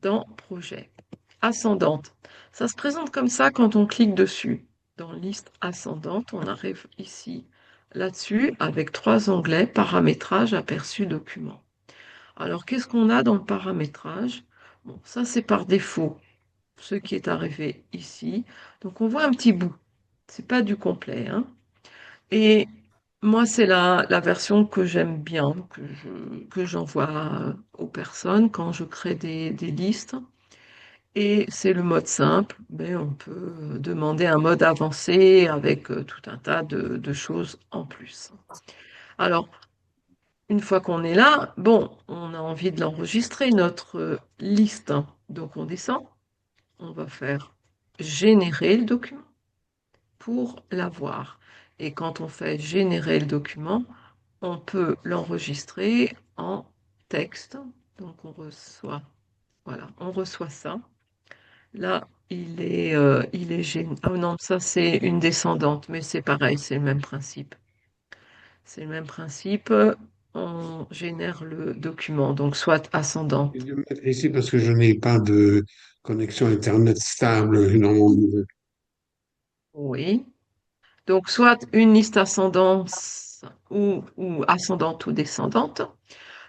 Speaker 1: dans projet. Ascendante. Ça se présente comme ça quand on clique dessus. Dans liste ascendante, on arrive ici, là-dessus, avec 3 onglets, paramétrage, aperçu, document. Alors, qu'est-ce qu'on a dans le paramétrage? Bon, ça, c'est par défaut ce qui est arrivé ici. Donc, on voit un petit bout. C'est pas du complet, hein. Et moi, c'est la version que j'aime bien, que j'envoie aux personnes quand je crée des listes. Et c'est le mode simple, mais on peut demander un mode avancé avec tout un tas de choses en plus. Alors, une fois qu'on est là, bon, on a envie de l'enregistrer, notre liste. Donc, on descend, on va faire générer le document pour l'avoir. Et quand on fait générer le document, on peut l'enregistrer en texte. Donc, voilà, on reçoit ça. Là, il est génial. Ah non, ça c'est une descendante, mais c'est pareil, c'est le même principe. C'est le même principe. On génère le document, donc soit ascendante.
Speaker 4: Je vais le mettre ici parce que je n'ai pas de connexion Internet stable dans mon niveau.
Speaker 1: Oui. Donc soit une liste ascendante ou ascendante ou descendante.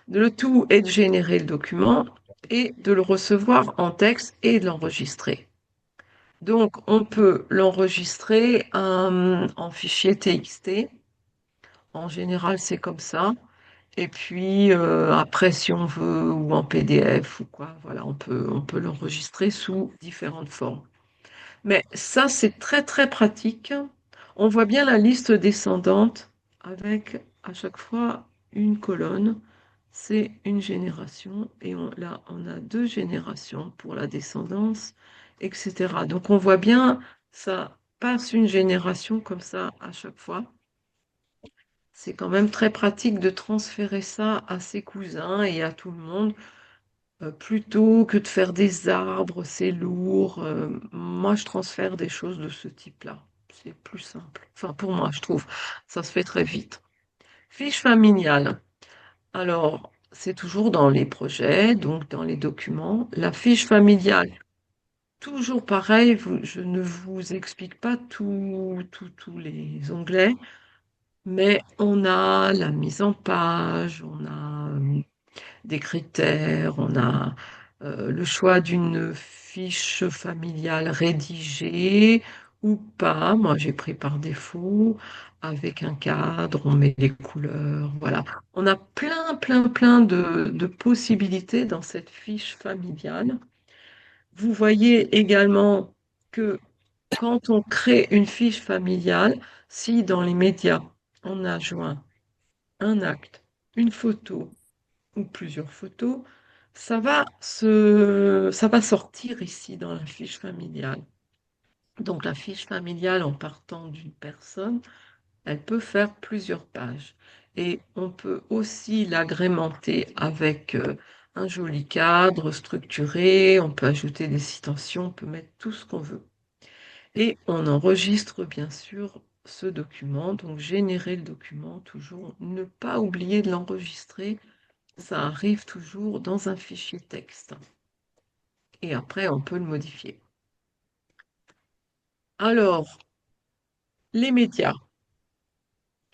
Speaker 1: Le tout est de générer le document et de le recevoir en texte et de l'enregistrer. Donc, on peut l'enregistrer en fichier TXT. En général, c'est comme ça. Et puis, après, si on veut, ou en PDF ou quoi, voilà, on peut l'enregistrer sous différentes formes. Mais ça, c'est très, très pratique. On voit bien la liste descendante avec à chaque fois une colonne. C'est une génération. Et là, on a 2 générations pour la descendance, etc. Donc, on voit bien, ça passe une génération comme ça à chaque fois. C'est quand même très pratique de transférer ça à ses cousins et à tout le monde, plutôt que de faire des arbres, c'est lourd. Moi, je transfère des choses de ce type-là. C'est plus simple. Enfin, pour moi, je trouve. Ça se fait très vite. Fiche familiale. Alors, c'est toujours dans les projets, donc dans les documents. La fiche familiale, toujours pareil, je ne vous explique pas tous les onglets. Mais on a la mise en page, on a des critères, on a le choix d'une fiche familiale rédigée ou pas. Moi, j'ai pris par défaut avec un cadre, on met les couleurs, voilà. On a plein de possibilités dans cette fiche familiale. Vous voyez également que quand on crée une fiche familiale, si dans les médias, on a joint un acte, une photo ou plusieurs photos, ça va sortir ici dans la fiche familiale. Donc la fiche familiale, en partant d'une personne, elle peut faire plusieurs pages. Et on peut aussi l'agrémenter avec un joli cadre structuré, on peut ajouter des citations, on peut mettre tout ce qu'on veut. Et on enregistre bien sûr ce document, donc générer le document, toujours ne pas oublier de l'enregistrer, ça arrive toujours dans un fichier texte. Et après, on peut le modifier. Alors, les médias.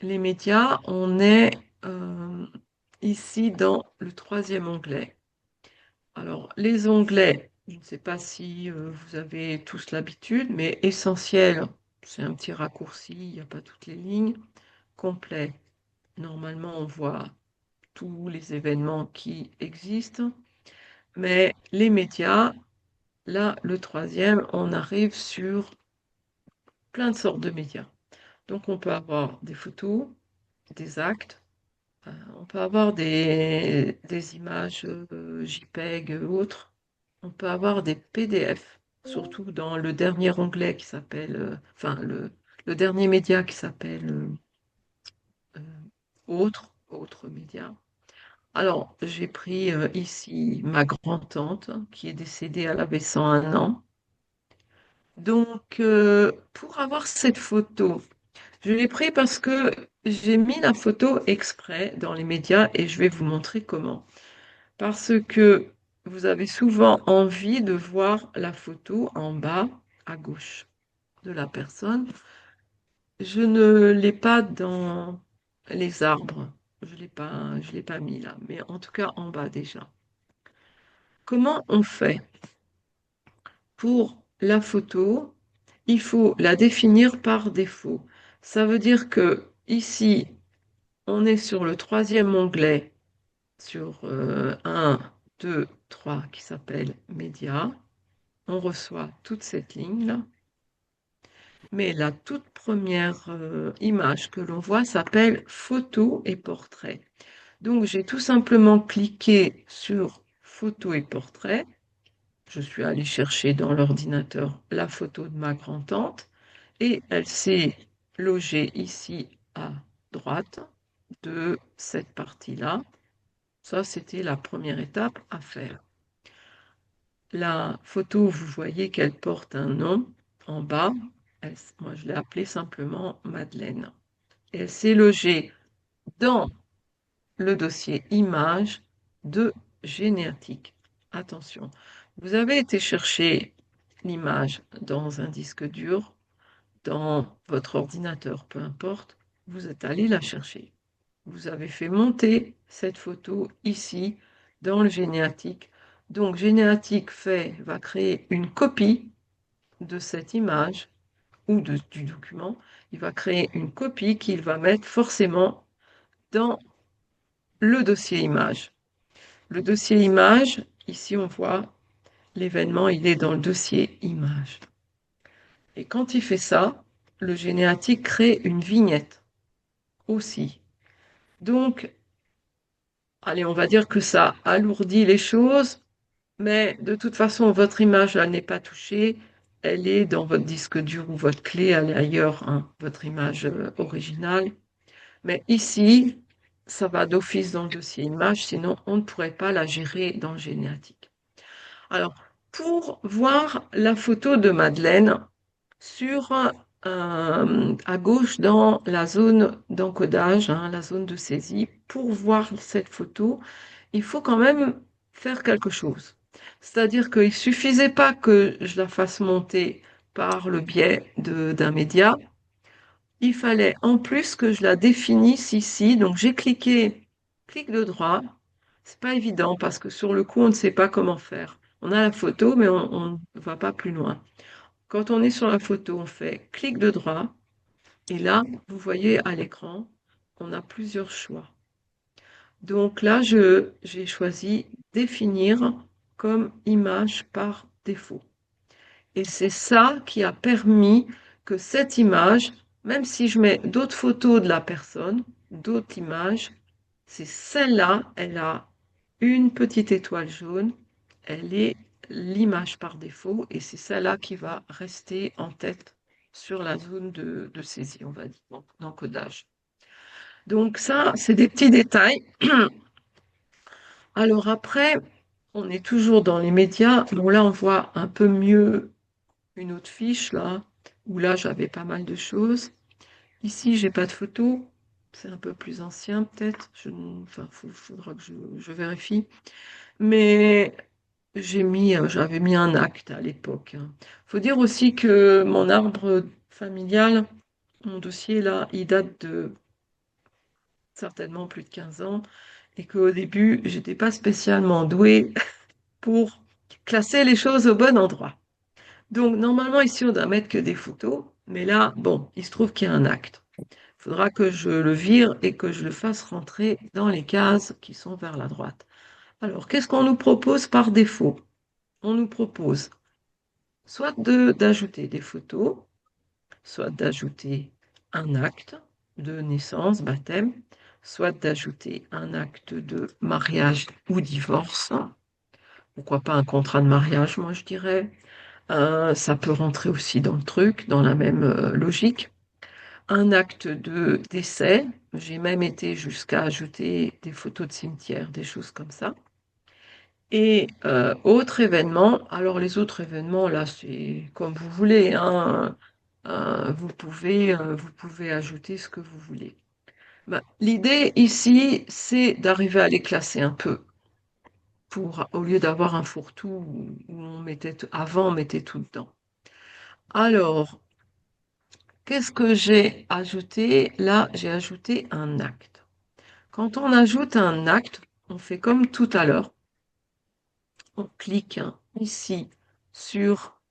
Speaker 1: Les médias, on est ici dans le 3e onglet. Alors, les onglets, je ne sais pas si vous avez tous l'habitude, mais essentiel, c'est un petit raccourci, il n'y a pas toutes les lignes. Complet, normalement, on voit tous les événements qui existent. Mais les médias, là, le 3e, on arrive sur plein de sortes de médias. Donc, on peut avoir des photos, des actes, On peut avoir des images JPEG ou autres. On peut avoir des PDF, surtout dans le dernier onglet qui s'appelle, enfin, le dernier média qui s'appelle autres médias. Alors, j'ai pris ici ma grand-tante qui est décédée, elle avait 101 ans. Donc, pour avoir cette photo, je l'ai pris parce que j'ai mis la photo exprès dans les médias et je vais vous montrer comment. Parce que vous avez souvent envie de voir la photo en bas à gauche de la personne. Je ne l'ai pas dans les arbres. Je l'ai pas mis là, mais en tout cas en bas déjà. Comment on fait? Pour la photo, il faut la définir par défaut. Ça veut dire que ici, on est sur le troisième onglet, sur 1, 2, 3, qui s'appelle Média. On reçoit toute cette ligne-là. Mais la toute première image que l'on voit s'appelle Photo et portrait. Donc, j'ai tout simplement cliqué sur Photo et portrait. Je suis allée chercher dans l'ordinateur la photo de ma grand-tante et elle s'est logée ici à droite de cette partie-là. Ça, c'était la première étape à faire. La photo, vous voyez qu'elle porte un nom en bas. Moi, je l'ai appelée simplement Madeleine. Et elle s'est logée dans le dossier images de Généatique. Attention, vous avez été chercher l'image dans un disque dur, dans votre ordinateur, peu importe, vous êtes allé la chercher. Vous avez fait monter cette photo ici dans le Généatique. Donc Généatique va créer une copie de cette image ou du document. Il va créer une copie qu'il va mettre forcément dans le dossier image. Le dossier image, ici on voit l'événement, il est dans le dossier image. Et quand il fait ça, le Généatique crée une vignette aussi. Donc, allez, on va dire que ça alourdit les choses, mais de toute façon, votre image, elle n'est pas touchée. Elle est dans votre disque dur ou votre clé, elle est ailleurs, hein, votre image originale. Mais ici, ça va d'office dans le dossier image, sinon on ne pourrait pas la gérer dans le Généatique. Alors, pour voir la photo de Madeleine à gauche dans la zone d'encodage, hein, la zone de saisie, pour voir cette photo, il faut quand même faire quelque chose. C'est-à-dire qu'il ne suffisait pas que je la fasse monter par le biais d'un média, il fallait en plus que je la définisse ici. Donc j'ai clic de droit. C'est pas évident parce que sur le coup, on ne sait pas comment faire. On a la photo, mais on ne va pas plus loin. Quand on est sur la photo, on fait clic de droit. Et là, vous voyez à l'écran, on a plusieurs choix. Donc là, j'ai choisi définir comme image par défaut. Et c'est ça qui a permis que cette image, même si je mets d'autres photos de la personne, d'autres images, c'est celle-là, elle a une petite étoile jaune, elle est l'image par défaut et c'est celle-là qui va rester en tête sur la zone de saisie, on va dire, d'encodage. Donc ça, c'est des petits détails. Alors après, on est toujours dans les médias. Bon, là, on voit un peu mieux une autre fiche, là, où là, j'avais pas mal de choses. Ici, j'ai pas de photo. C'est un peu plus ancien, peut-être. Enfin, faudra que je vérifie. Mais j'avais mis un acte à l'époque. Il faut dire aussi que mon arbre familial, mon dossier, là, il date de certainement plus de 15 ans. Et qu'au début, j'étais pas spécialement douée pour classer les choses au bon endroit. Donc, normalement, ici, on doit mettre que des photos. Mais là, bon, il se trouve qu'il y a un acte. Il faudra que je le vire et que je le fasse rentrer dans les cases qui sont vers la droite. Alors, qu'est-ce qu'on nous propose par défaut? On nous propose soit d'ajouter des photos, soit d'ajouter un acte de naissance, baptême, soit d'ajouter un acte de mariage ou divorce. Pourquoi pas un contrat de mariage, moi je dirais. Ça peut rentrer aussi dans le truc, dans la même logique. Un acte de décès. J'ai même été jusqu'à ajouter des photos de cimetière, des choses comme ça. Et autre événement, alors les autres événements, là, c'est comme vous voulez, hein. Vous pouvez ajouter ce que vous voulez. Ben, l'idée ici, c'est d'arriver à les classer un peu, au lieu d'avoir un fourre-tout où avant, on mettait tout dedans. Alors, qu'est-ce que j'ai ajouté? Là, j'ai ajouté un acte. Quand on ajoute un acte, on fait comme tout à l'heure. On clique ici sur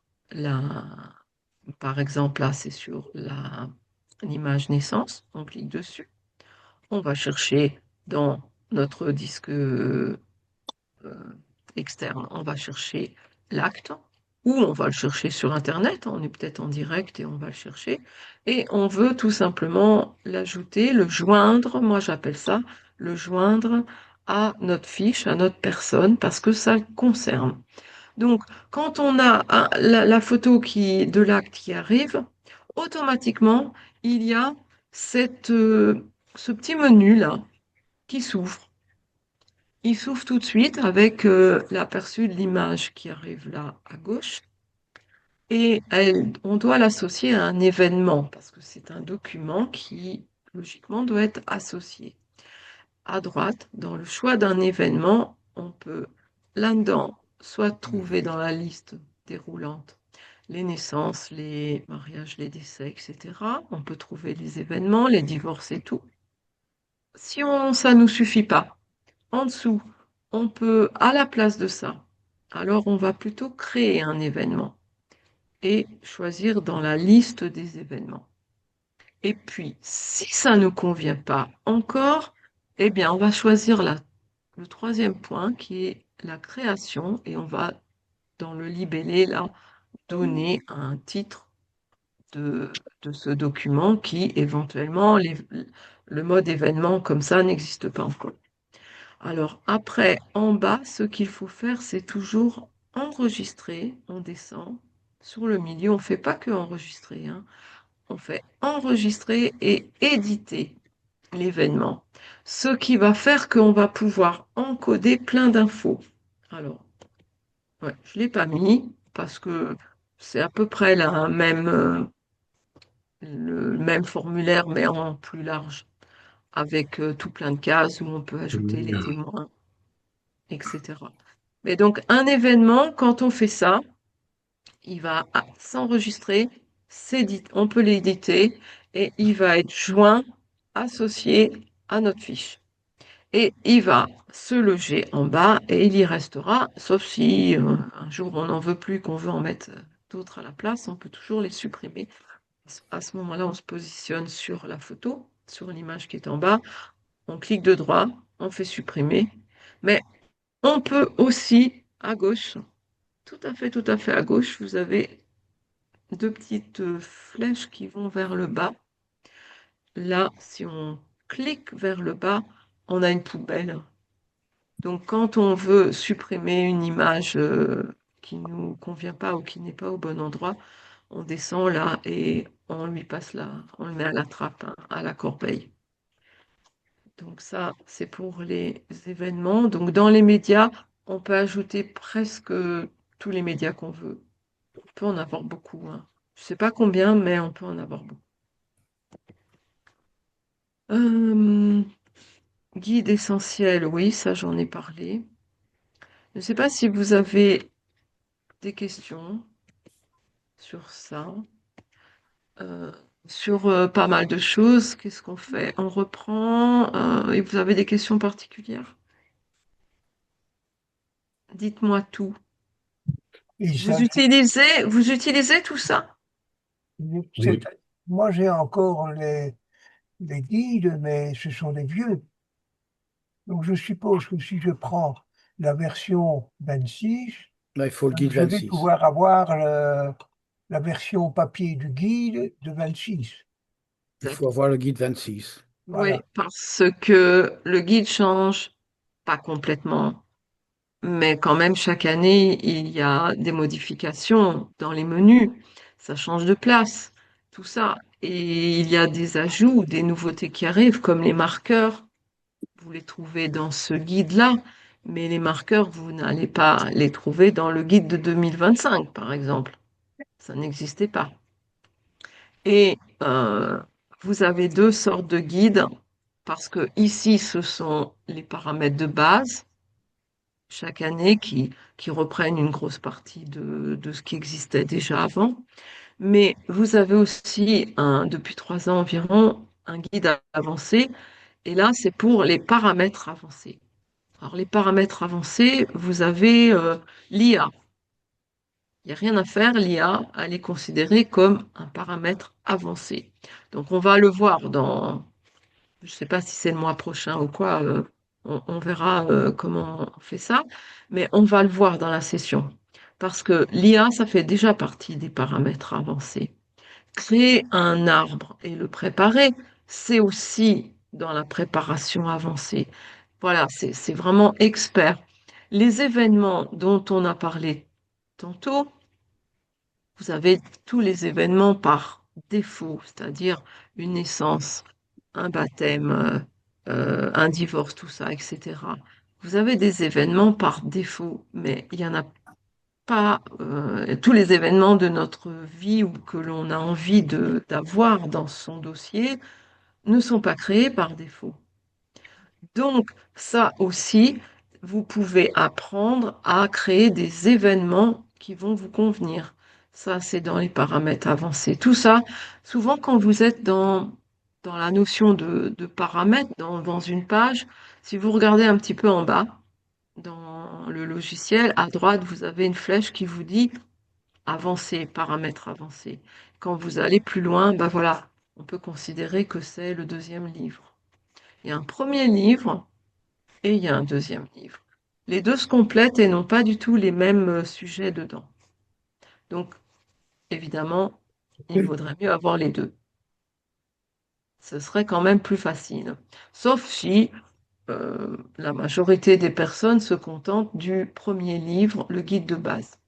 Speaker 1: par exemple, là, c'est sur l'image naissance. On clique dessus. On va chercher dans notre disque externe, on va chercher l'acte, ou on va le chercher sur Internet, on est peut-être en direct et on va le chercher, et on veut tout simplement l'ajouter, le joindre, moi j'appelle ça le joindre à notre fiche, à notre personne, parce que ça le concerne. Donc, quand on a la photo de l'acte qui arrive, automatiquement, il y a ce petit menu-là qui s'ouvre. Il s'ouvre tout de suite avec l'aperçu de l'image qui arrive là à gauche. Et on doit l'associer à un événement, parce que c'est un document qui, logiquement, doit être associé. À droite, dans le choix d'un événement, on peut, là-dedans, soit trouver dans la liste déroulante les naissances, les mariages, les décès, etc. On peut trouver les événements, les divorces et tout. Si ça ne nous suffit pas, en dessous, on peut, à la place de ça, alors on va plutôt créer un événement et choisir dans la liste des événements. Et puis, si ça ne nous convient pas encore, eh bien, on va choisir le troisième point qui est la création et on va, dans le libellé, là, donner un titre de ce document qui, éventuellement, le mode événement comme ça n'existe pas encore. Alors après, en bas, ce qu'il faut faire, c'est toujours enregistrer. On descend sur le milieu. On ne fait pas que enregistrer, hein. On fait enregistrer et éditer l'événement. Ce qui va faire qu'on va pouvoir encoder plein d'infos. Alors, ouais, je ne l'ai pas mis parce que c'est à peu près le même formulaire, mais en plus large, avec tout plein de cases où on peut ajouter les témoins, etc. Mais donc, un événement, quand on fait ça, il va s'enregistrer, on peut l'éditer et il va être joint, associé à notre fiche. Et il va se loger en bas et il y restera, sauf si un jour on n'en veut plus, qu'on veut en mettre d'autres à la place, on peut toujours les supprimer. À ce moment-là, on se positionne sur la photo, sur l'image qui est en bas, on clique de droit, on fait supprimer, mais on peut aussi, à gauche, tout à fait à gauche, vous avez deux petites flèches qui vont vers le bas. Là, si on clique vers le bas, on a une poubelle. Donc, quand on veut supprimer une image qui ne nous convient pas ou qui n'est pas au bon endroit, on descend là et on le met à la trappe, hein, à la corbeille. Donc ça, c'est pour les événements. Donc dans les médias, on peut ajouter presque tous les médias qu'on veut. On peut en avoir beaucoup, hein. Je ne sais pas combien, mais on peut en avoir beaucoup. Guide essentiel, oui, ça j'en ai parlé. Je ne sais pas si vous avez des questions sur ça, sur pas mal de choses. Qu'est-ce qu'on fait? On reprend. Et vous avez des questions particulières? Dites-moi tout.
Speaker 3: Et
Speaker 1: Vous
Speaker 3: ça,
Speaker 1: utilisez tout ça?
Speaker 3: c'est- moi, j'ai encore les guides, mais ce sont des vieux. Donc, je suppose que si je prends la version 26,
Speaker 5: Là, il faut le guide
Speaker 3: je vais
Speaker 5: 26.
Speaker 3: pouvoir avoir la version papier du guide de 26.
Speaker 5: Il faut avoir le guide 26.
Speaker 1: Oui,
Speaker 3: Voilà.
Speaker 1: parce que le guide change pas complètement, mais quand même chaque année, il y a des modifications dans les menus. Ça change de place, tout ça. Et il y a des ajouts, des nouveautés qui arrivent, comme les marqueurs. Vous les trouvez dans ce guide-là, mais les marqueurs, vous n'allez pas les trouver dans le guide de 2025, par exemple. Ça n'existait pas. Et vous avez deux sortes de guides, parce que ici, ce sont les paramètres de base, chaque année, qui reprennent une grosse partie de ce qui existait déjà avant. Mais vous avez aussi, depuis 3 ans environ, un guide avancé, et là, c'est pour les paramètres avancés. Alors, les paramètres avancés, vous avez l'IA. Il n'y a rien à faire, l'IA, elle est considérée comme un paramètre avancé. Donc, on va le voir je ne sais pas si c'est le mois prochain ou quoi, on verra comment on fait ça, mais on va le voir dans la session. Parce que l'IA, ça fait déjà partie des paramètres avancés. Créer un arbre et le préparer, c'est aussi dans la préparation avancée. Voilà, c'est vraiment expert. Les événements dont on a parlé tantôt, vous avez tous les événements par défaut, c'est-à-dire une naissance, un baptême, un divorce, tout ça, etc. Vous avez des événements par défaut, mais il n'y en a pas tous les événements de notre vie ou que l'on a envie d'avoir dans son dossier ne sont pas créés par défaut. Donc, ça aussi, vous pouvez apprendre à créer des événements qui vont vous convenir. Ça, c'est dans les paramètres avancés. Tout ça, souvent quand vous êtes dans la notion de paramètres, dans une page, si vous regardez un petit peu en bas, dans le logiciel, à droite, vous avez une flèche qui vous dit avancer, paramètres avancés. Quand vous allez plus loin, ben voilà, on peut considérer que c'est le deuxième livre. Il y a un premier livre et il y a un deuxième livre. Les deux se complètent et n'ont pas du tout les mêmes sujets dedans. Donc, évidemment, il vaudrait mieux avoir les deux. Ce serait quand même plus facile. Sauf si la majorité des personnes se contentent du premier livre, le guide de base.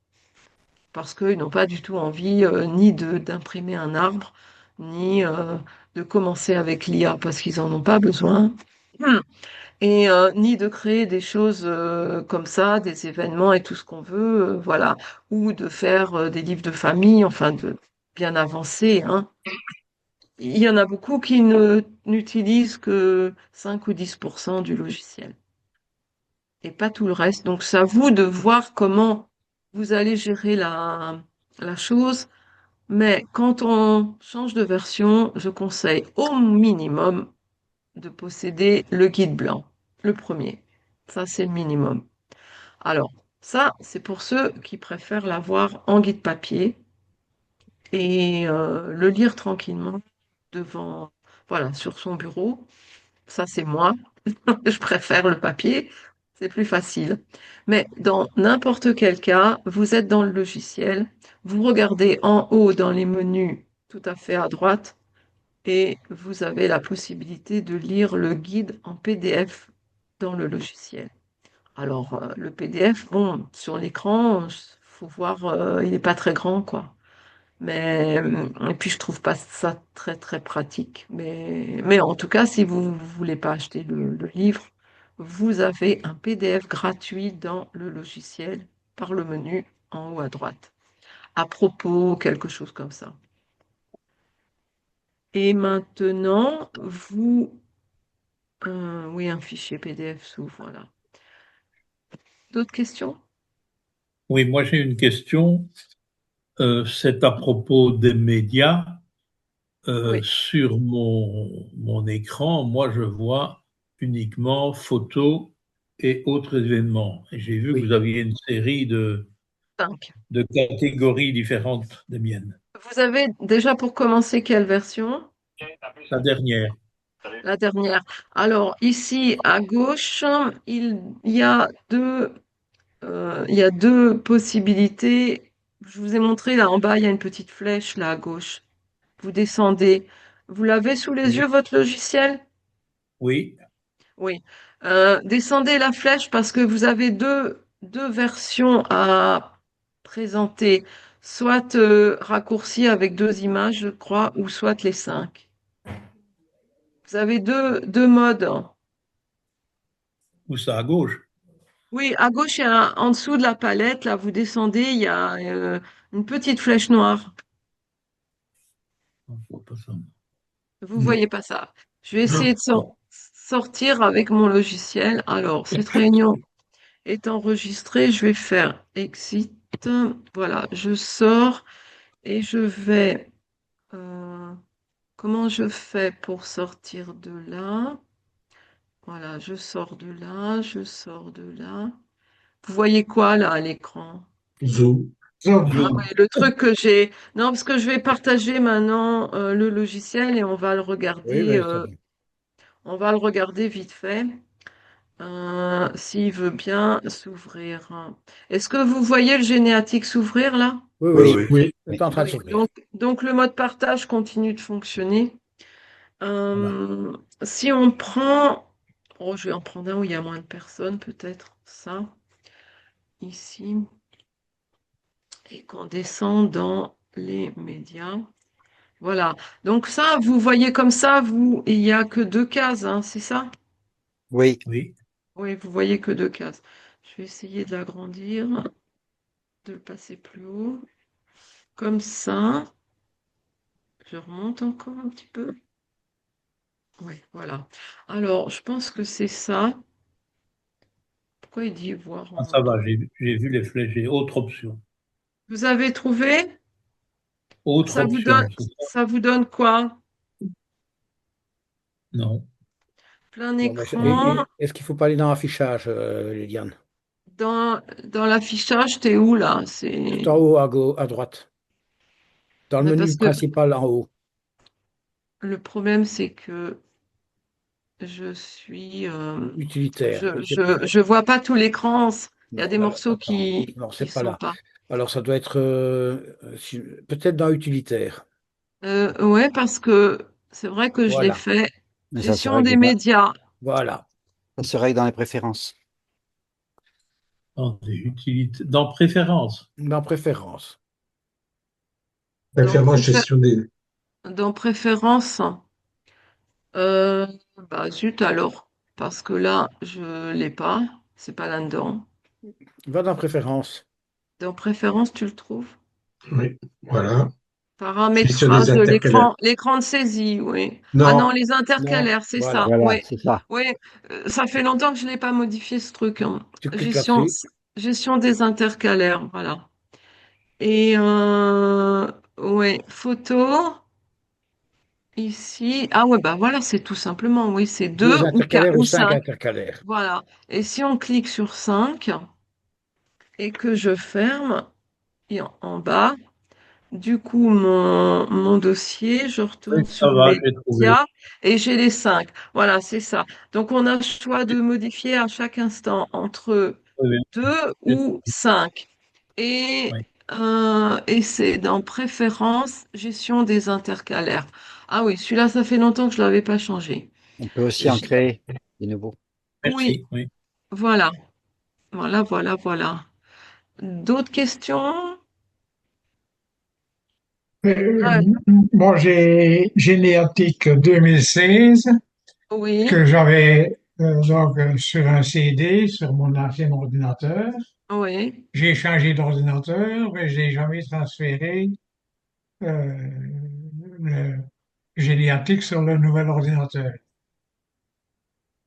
Speaker 1: Parce qu'ils n'ont pas du tout envie ni d'imprimer un arbre, ni de commencer avec l'IA parce qu'ils n'en ont pas besoin. Et ni de créer des choses comme ça, des événements et tout ce qu'on veut, voilà, ou de faire des livres de famille, enfin de bien avancer, hein. Il y en a beaucoup qui n'utilisent que 5 ou 10% du logiciel et pas tout le reste. Donc c'est à vous de voir comment vous allez gérer la chose. Mais quand on change de version, je conseille au minimum de posséder le guide blanc, le premier. Ça, c'est le minimum. Alors, ça, c'est pour ceux qui préfèrent l'avoir en guide papier et le lire tranquillement devant, voilà, sur son bureau. Ça, c'est moi. Je préfère le papier. C'est plus facile. Mais dans n'importe quel cas, vous êtes dans le logiciel, vous regardez en haut dans les menus tout à fait à droite et vous avez la possibilité de lire le guide en PDF dans le logiciel. Alors, le PDF, bon, sur l'écran, faut voir, il n'est pas très grand, quoi. Mais, et puis, je trouve pas ça très, très pratique. Mais en tout cas, si vous ne voulez pas acheter le livre, vous avez un PDF gratuit dans le logiciel par le menu en haut à droite. À propos, quelque chose comme ça. Et maintenant, oui, un fichier PDF s'ouvre, voilà. D'autres questions?
Speaker 6: Oui, moi j'ai une question. C'est à propos des médias.
Speaker 1: Oui,
Speaker 6: Sur mon écran, moi je vois uniquement photos et autres événements. Et j'ai vu que
Speaker 5: Oui.
Speaker 6: vous aviez une série
Speaker 1: 5.
Speaker 6: de catégories différentes des miennes.
Speaker 1: Vous avez déjà pour commencer quelle version?
Speaker 6: La dernière.
Speaker 1: La dernière. Alors, ici à gauche, il y a deux possibilités. Je vous ai montré là en bas, il y a une petite flèche là à gauche. Vous descendez. Vous l'avez sous les
Speaker 6: Oui,
Speaker 1: yeux, votre logiciel?
Speaker 6: Oui.
Speaker 1: Oui. Descendez la flèche parce que vous avez deux versions à présenter, soit raccourcies avec deux images, je crois, ou soit les cinq. Vous avez deux modes.
Speaker 6: Où ça, à gauche?
Speaker 1: Oui, à gauche, en dessous de la palette, là, vous descendez, il y a une petite flèche noire.
Speaker 6: Non, je vois pas ça.
Speaker 1: Vous
Speaker 6: Non.
Speaker 1: voyez pas ça. Je vais essayer de
Speaker 6: Non.
Speaker 1: sortir avec mon logiciel. Alors, cette réunion est enregistrée. Je vais faire exit. Voilà, je sors et je vais. euh, comment je fais pour sortir de là? Voilà, je sors de là, je sors de là. Vous voyez quoi là à l'écran?
Speaker 8: Zoom.
Speaker 1: Ah ouais, le truc que j'ai. Non, parce que je vais partager maintenant le logiciel et
Speaker 5: Oui, oui, très bien.
Speaker 1: on va le regarder vite fait. S'il veut bien s'ouvrir. Est-ce que vous voyez le généatique s'ouvrir là?
Speaker 5: Oui,
Speaker 8: Oui,
Speaker 5: oui,
Speaker 7: Oui,
Speaker 8: oui.
Speaker 5: c'est
Speaker 7: oui.
Speaker 5: en train de
Speaker 1: Oui.
Speaker 5: s'ouvrir.
Speaker 1: Donc le mode partage continue de fonctionner.
Speaker 5: Voilà.
Speaker 1: Si on prend, oh, je vais en prendre un où il y a moins de personnes, peut-être ça, ici, et qu'on descend dans les médias. Voilà. Donc ça, vous voyez comme ça, il n'y a que deux cases, hein, c'est ça?
Speaker 7: Oui.
Speaker 6: Oui.
Speaker 1: Oui, vous voyez que deux cases. Je vais essayer de l'agrandir, de le passer plus haut. Comme ça. Je remonte encore un petit peu. Oui, voilà. Alors, je pense que c'est ça. Pourquoi il dit voir
Speaker 6: Ah,
Speaker 1: en
Speaker 6: ça va,
Speaker 1: deux?
Speaker 6: j'ai vu les flèches. J'ai autre option.
Speaker 1: Vous avez trouvé?
Speaker 6: Autre option, c'est ça?
Speaker 1: Ça vous donne quoi?
Speaker 6: Non.
Speaker 1: Plein
Speaker 5: Bon, mais
Speaker 1: écran.
Speaker 5: est-ce qu'il ne faut pas aller dans l'affichage, Liliane?
Speaker 1: Dans l'affichage, t'es où là?
Speaker 5: Tout en haut à droite. Dans le
Speaker 1: Mais
Speaker 5: menu
Speaker 1: parce que
Speaker 5: principal en haut.
Speaker 1: le problème, c'est que je suis,
Speaker 5: Utilitaire.
Speaker 1: je vois pas tout l'écran. Il y a
Speaker 5: Non,
Speaker 1: des
Speaker 5: alors,
Speaker 1: morceaux
Speaker 5: attends.
Speaker 1: qui
Speaker 5: Non,
Speaker 1: qui
Speaker 5: c'est pas
Speaker 1: sont
Speaker 5: là.
Speaker 1: pas.
Speaker 5: Alors, ça doit être peut-être dans utilitaire.
Speaker 1: Ouais, parce que c'est vrai que je l'ai
Speaker 5: Voilà.
Speaker 1: fait.
Speaker 7: Mais ça se
Speaker 1: Gestion des
Speaker 7: règle
Speaker 1: médias.
Speaker 5: Voilà.
Speaker 7: dans les préférences.
Speaker 6: Dans préférence.
Speaker 5: Dans préférence.
Speaker 1: Dans,
Speaker 8: Référence
Speaker 1: préfé-
Speaker 8: gestion des.
Speaker 1: dans préférence, euh, bah zut alors, parce que là, je l'ai pas. C'est pas là-dedans.
Speaker 5: Va dans préférence.
Speaker 1: Dans préférence, tu le trouves?
Speaker 8: Oui, voilà. Gestion
Speaker 1: Paramétrage
Speaker 8: des
Speaker 1: de
Speaker 8: intercalaires.
Speaker 1: l'écran de saisie, oui. Ah non,
Speaker 8: Non,
Speaker 1: les
Speaker 5: Non.
Speaker 1: intercalaires, c'est ça.
Speaker 5: Voilà.
Speaker 7: Voilà,
Speaker 1: Oui,
Speaker 7: c'est ça.
Speaker 1: oui. Ça fait longtemps que je n'ai pas modifié ce truc, hein.
Speaker 5: Tu cliques
Speaker 1: Gestion,
Speaker 5: là-dessus.
Speaker 1: gestion des intercalaires, voilà. Et ouais, photo ici. Ah ouais, bah voilà, c'est tout simplement, oui, c'est
Speaker 5: Deux
Speaker 1: deux
Speaker 5: intercalaires ou
Speaker 1: ou
Speaker 5: cinq
Speaker 1: cinq.
Speaker 5: intercalaires.
Speaker 1: Voilà. Et si on clique sur 5 et que je ferme et en bas. Du coup, mon dossier, je
Speaker 6: Oui,
Speaker 1: retourne
Speaker 6: ça
Speaker 1: sur
Speaker 6: va, j'ai trouvé.
Speaker 1: médias et j'ai les cinq. Voilà, c'est ça. Donc, on a le choix de modifier à chaque instant entre
Speaker 6: Oui, oui,
Speaker 1: deux
Speaker 6: j'ai
Speaker 1: ou
Speaker 6: trouvé.
Speaker 1: cinq. Et,
Speaker 6: Oui.
Speaker 1: et c'est dans préférence, gestion des intercalaires. Ah oui, celui-là, ça fait longtemps que je ne l'avais pas changé.
Speaker 7: On peut aussi en
Speaker 1: J-
Speaker 7: créer des nouveaux.
Speaker 1: Oui,
Speaker 6: Merci. Oui.
Speaker 1: voilà, voilà. D'autres questions?
Speaker 9: Euh,
Speaker 1: Ah,
Speaker 9: Bon, j'ai Généatique 2016
Speaker 1: oui,
Speaker 9: que j'avais sur un CD sur mon ancien ordinateur.
Speaker 1: oui.
Speaker 9: J'ai changé d'ordinateur, mais j'ai jamais transféré euh, le Généatique sur le nouvel ordinateur.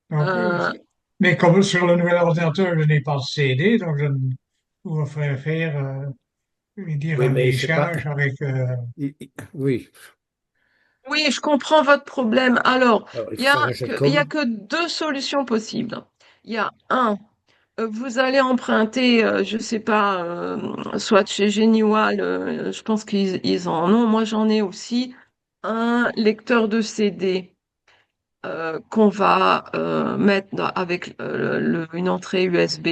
Speaker 9: Donc,
Speaker 1: Euh,
Speaker 9: mais comme sur le nouvel ordinateur, je n'ai pas de CD, donc je ne pourrais faire, dire
Speaker 5: Oui,
Speaker 9: un
Speaker 5: mais c'est pas.
Speaker 9: échange avec.
Speaker 5: Oui.
Speaker 1: Oui, je comprends votre problème. Alors,
Speaker 5: Alors, il faut faire un
Speaker 1: il y a
Speaker 5: comme.
Speaker 1: que deux solutions possibles. Il y a un, vous allez emprunter, je sais pas, soit chez Geniwal, je pense qu'ils en ont. Moi, j'en ai aussi un lecteur de CD qu'on va mettre avec une entrée USB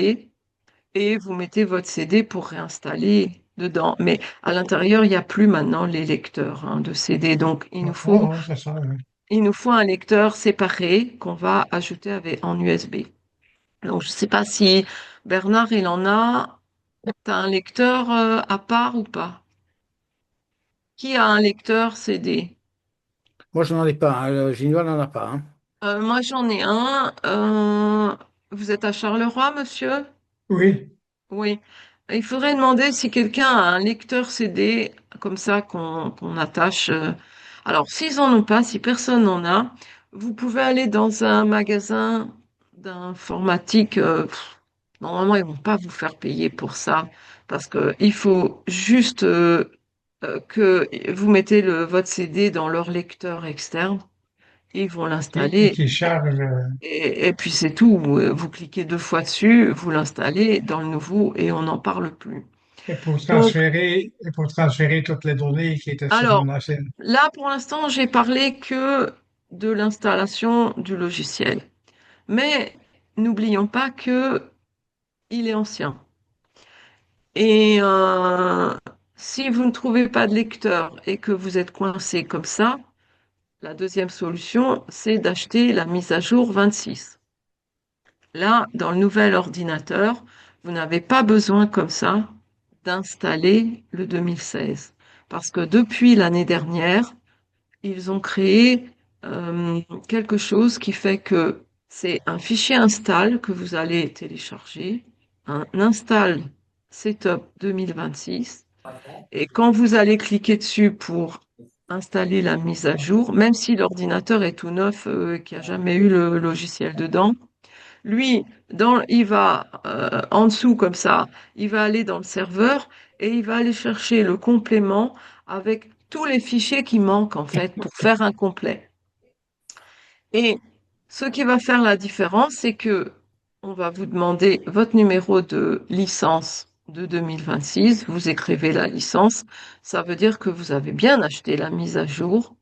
Speaker 1: et vous mettez votre CD pour réinstaller dedans. Mais à l'intérieur, il n'y a plus maintenant les lecteurs hein, de CD. Donc, il nous faut
Speaker 9: C'est ça.
Speaker 1: il nous faut un lecteur séparé qu'on va ajouter en USB. Donc, je ne sais pas si Bernard, il en a. T'as un lecteur à part ou pas? Qui a un lecteur CD?
Speaker 5: Moi, je n'en ai pas, hein. Ginois n'en a pas, hein.
Speaker 1: Moi, j'en ai un. Vous êtes à Charleroi, monsieur?
Speaker 9: Oui,
Speaker 1: Oui. Il faudrait demander si quelqu'un a un lecteur CD comme ça qu'on attache. Alors, s'ils n'en ont pas, si personne n'en a, vous pouvez aller dans un magasin d'informatique. Normalement, ils vont pas vous faire payer pour ça parce que il faut juste que vous mettez votre CD dans leur lecteur externe. Ils vont
Speaker 9: et
Speaker 1: l'installer
Speaker 9: qui charge.
Speaker 1: et puis c'est tout. Vous cliquez 2 fois dessus, vous l'installez dans le nouveau et on n'en parle plus. Donc,
Speaker 9: Et pour transférer toutes les données qui étaient sur
Speaker 1: alors,
Speaker 9: mon ancienne.
Speaker 1: là, pour l'instant, j'ai parlé que de l'installation du logiciel. Mais n'oublions pas que il est ancien. Et si vous ne trouvez pas de lecteur et que vous êtes coincé comme ça, la deuxième solution, c'est d'acheter la mise à jour 26. Là, dans le nouvel ordinateur, vous n'avez pas besoin comme ça d'installer le 2016. Parce que depuis l'année dernière, ils ont créé quelque chose qui fait que c'est un fichier install que vous allez télécharger, un install setup 2026. Et quand vous allez cliquer dessus pour installer la mise à jour, même si l'ordinateur est tout neuf, qui a jamais eu le logiciel dedans, lui, il va en dessous comme ça, il va aller dans le serveur et il va aller chercher le complément avec tous les fichiers qui manquent en fait pour faire un complet. Et ce qui va faire la différence, c'est que on va vous demander votre numéro de licence de 2026, vous écrivez la licence, ça veut dire que vous avez bien acheté la mise à jour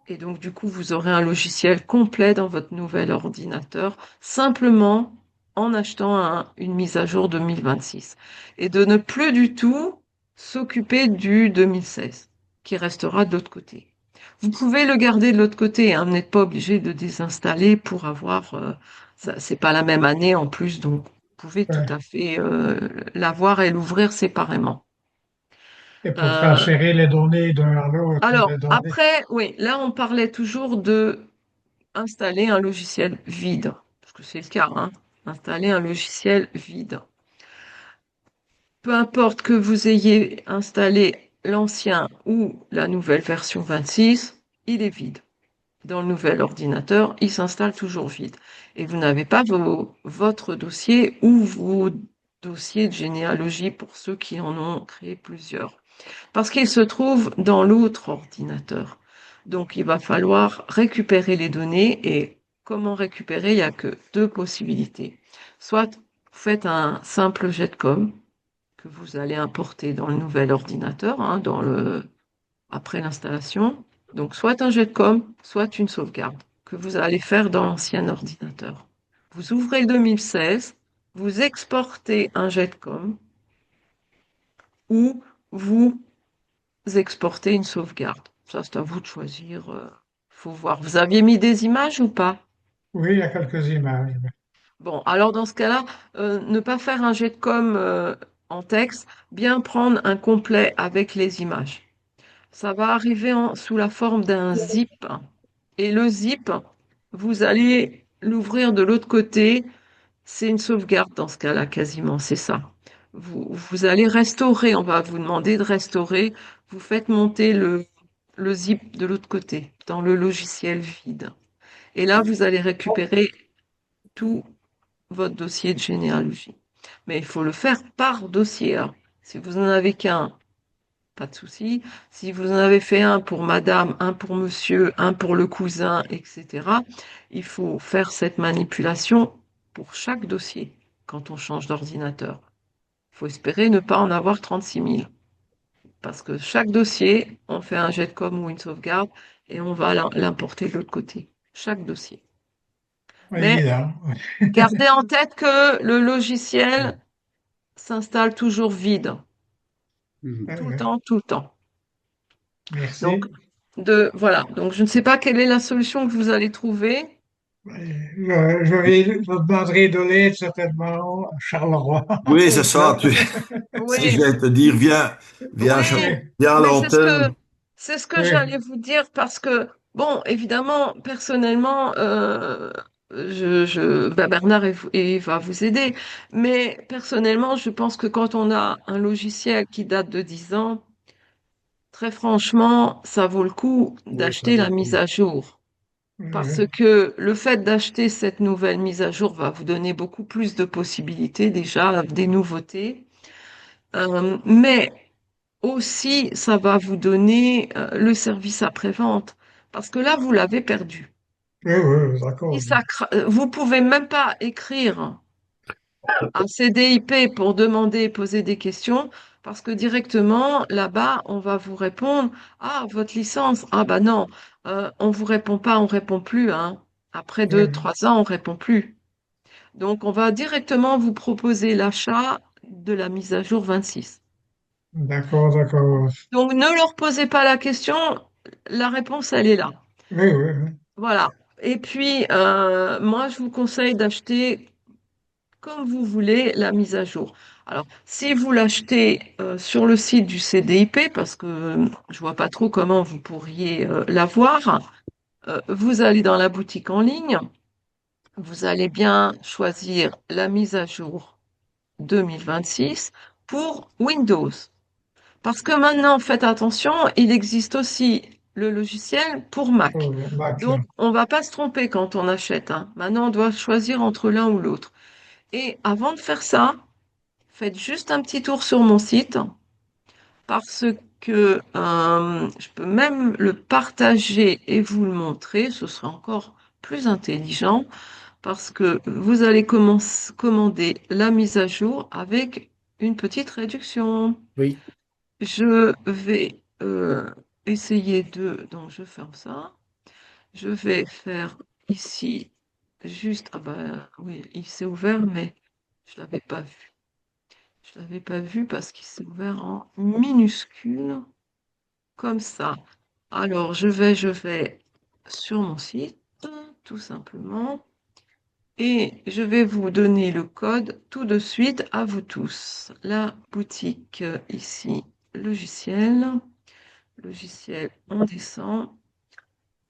Speaker 1: et donc, du coup, vous aurez un logiciel complet dans votre nouvel ordinateur, simplement en achetant une mise à jour 2026. Et de ne plus du tout s'occuper du 2016, qui restera de l'autre côté. Vous pouvez le garder de l'autre côté, hein, vous n'êtes pas obligé de désinstaller pour avoir, c'est pas la même année en plus, donc vous pouvez tout
Speaker 9: Ouais.
Speaker 1: à fait l'avoir et l'ouvrir séparément.
Speaker 9: Et pour
Speaker 1: Euh,
Speaker 9: transférer les données d'un à l'autre,
Speaker 1: alors,
Speaker 9: les données.
Speaker 1: après, oui, là, on parlait toujours de installer un logiciel vide, parce que c'est le cas, hein, installer un logiciel vide. Peu importe que vous ayez installé l'ancien ou la nouvelle version 26, il est vide. Dans le nouvel ordinateur, il s'installe toujours vide. Et vous n'avez pas votre dossier ou vos dossiers de généalogie pour ceux qui en ont créé plusieurs. Parce qu'il se trouve dans l'autre ordinateur. Donc, il va falloir récupérer les données et comment récupérer? Il n'y a que 2 possibilités. Soit vous faites un simple jetcom que vous allez importer dans le nouvel ordinateur, hein, après l'installation. Donc, soit un jetcom, soit une sauvegarde que vous allez faire dans l'ancien ordinateur. Vous ouvrez le 2016, vous exportez un jetcom ou vous exporter une sauvegarde. Ça, c'est à vous de choisir. Faut voir. Vous aviez mis des images ou pas?
Speaker 9: Oui, il y a quelques images.
Speaker 1: Bon, alors dans ce cas-là, ne pas faire un jet de com en texte, bien prendre un complet avec les images. Ça va arriver sous la forme d'un zip. Et le zip, vous allez l'ouvrir de l'autre côté. C'est une sauvegarde dans ce cas-là, quasiment, c'est ça. Vous allez restaurer, on va vous demander de restaurer. Vous faites monter le zip de l'autre côté, dans le logiciel vide. Et là, vous allez récupérer tout votre dossier de généalogie. Mais il faut le faire par dossier, hein. Si vous n'en avez qu'un, pas de souci. Si vous en avez fait un pour madame, un pour monsieur, un pour le cousin, etc., il faut faire cette manipulation pour chaque dossier quand on change d'ordinateur. Il faut espérer ne pas en avoir 36 000. Parce que chaque dossier, on fait un jet de com ou une sauvegarde et on va l'importer de l'autre côté. Chaque dossier.
Speaker 9: Pas
Speaker 1: Mais
Speaker 9: évident.
Speaker 1: gardez en tête que le logiciel s'installe toujours vide.
Speaker 4: Mhm.
Speaker 1: Tout le temps, tout le temps. Donc,
Speaker 9: Merci.
Speaker 1: Voilà. Donc, je ne sais pas quelle est la solution que vous allez trouver.
Speaker 9: Je demanderai de l'aide certainement à Charleroi.
Speaker 8: Oui, c'est ça. Si
Speaker 1: Oui,
Speaker 8: j'allais te dire, viens,
Speaker 1: oui,
Speaker 8: viens à
Speaker 1: mais
Speaker 8: l'antenne.
Speaker 1: c'est ce que
Speaker 9: Oui,
Speaker 1: j'allais vous dire parce que, bon, évidemment, personnellement, Bernard va vous aider, mais personnellement, je pense que quand on a un logiciel qui date de 10 ans, très franchement, ça vaut le coup
Speaker 5: Oui, ça
Speaker 1: d'acheter
Speaker 5: vaut
Speaker 1: la
Speaker 5: le
Speaker 1: mise
Speaker 5: coup.
Speaker 1: à jour. Parce
Speaker 9: oui,
Speaker 1: que le fait d'acheter cette nouvelle mise à jour va vous donner beaucoup plus de possibilités, déjà, des nouveautés. Mais aussi, ça va vous donner le service après-vente. Parce que là, vous l'avez perdu.
Speaker 9: oui, oui, d'accord.
Speaker 1: Vous pouvez même pas écrire un CDIP pour demander, poser des questions, parce que directement, là-bas, on va vous répondre, ah, votre licence, ah bah non, on vous répond pas, on répond plus, hein. Après
Speaker 9: Oui,
Speaker 1: 2, 3 ans, on répond plus. Donc, on va directement vous proposer l'achat de la mise à jour 26.
Speaker 9: d'accord, d'accord.
Speaker 1: Donc, ne leur posez pas la question, la réponse, elle est là.
Speaker 9: Oui, oui, oui.
Speaker 1: Voilà. Et puis, moi, je vous conseille d'acheter comme vous voulez la mise à jour. Alors, si vous l'achetez sur le site du CDIP, parce que je vois pas trop comment vous pourriez l'avoir, vous allez dans la boutique en ligne, vous allez bien choisir la mise à jour 2026 pour Windows. Parce que maintenant, faites attention, il existe aussi le logiciel pour Mac.
Speaker 9: Oh, Max,
Speaker 1: Donc, on va pas se tromper quand on achète, hein. Maintenant, on doit choisir entre l'un ou l'autre. Et avant de faire ça, faites juste un petit tour sur mon site parce que je peux même le partager et vous le montrer. Ce sera encore plus intelligent parce que vous allez commander la mise à jour avec une petite réduction.
Speaker 5: Oui.
Speaker 1: Je vais essayer de... Donc, je ferme ça. Je vais faire ici juste... Ah bah oui, il s'est ouvert, mais je l'avais pas vu. Je l'avais pas vu parce qu'il s'est ouvert en minuscule, comme ça. Alors, je vais sur mon site, tout simplement, et je vais vous donner le code tout de suite à vous tous. La boutique ici, logiciel, on descend.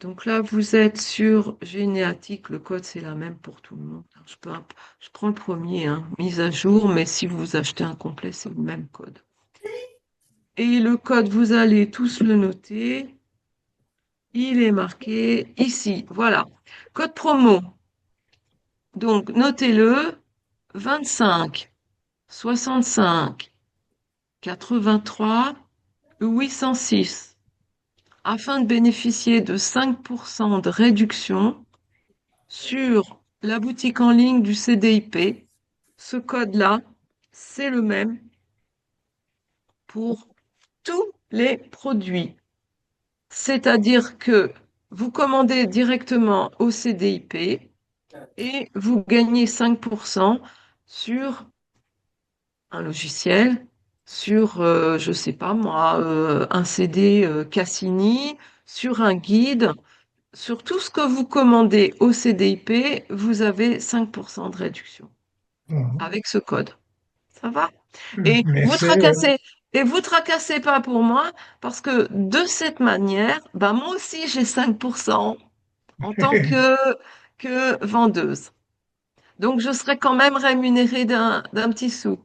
Speaker 1: Donc là, vous êtes sur Généatique, le code c'est la même pour tout le monde. Alors, je prends le premier, hein, mise à jour, mais si vous achetez un complet, c'est le même code. Et le code, vous allez tous le noter. Il est marqué ici. Voilà. Code promo. Donc, notez-le. 25 65 83 806. Afin de bénéficier de 5% de réduction sur la boutique en ligne du CDIP. Ce code-là, c'est le même pour tous les produits. C'est-à-dire que vous commandez directement au CDIP et vous gagnez 5% sur un logiciel, sur, je sais pas moi, un CD Cassini, sur un guide, sur tout ce que vous commandez au CDIP, vous avez 5% de réduction
Speaker 9: Mhm.
Speaker 1: avec ce code. Ça va? Et vous
Speaker 9: Merci.
Speaker 1: tracassez, et vous tracassez pas pour moi, parce que de cette manière, ben moi aussi j'ai 5% en tant que vendeuse. Donc je serai quand même rémunérée d'un petit sou.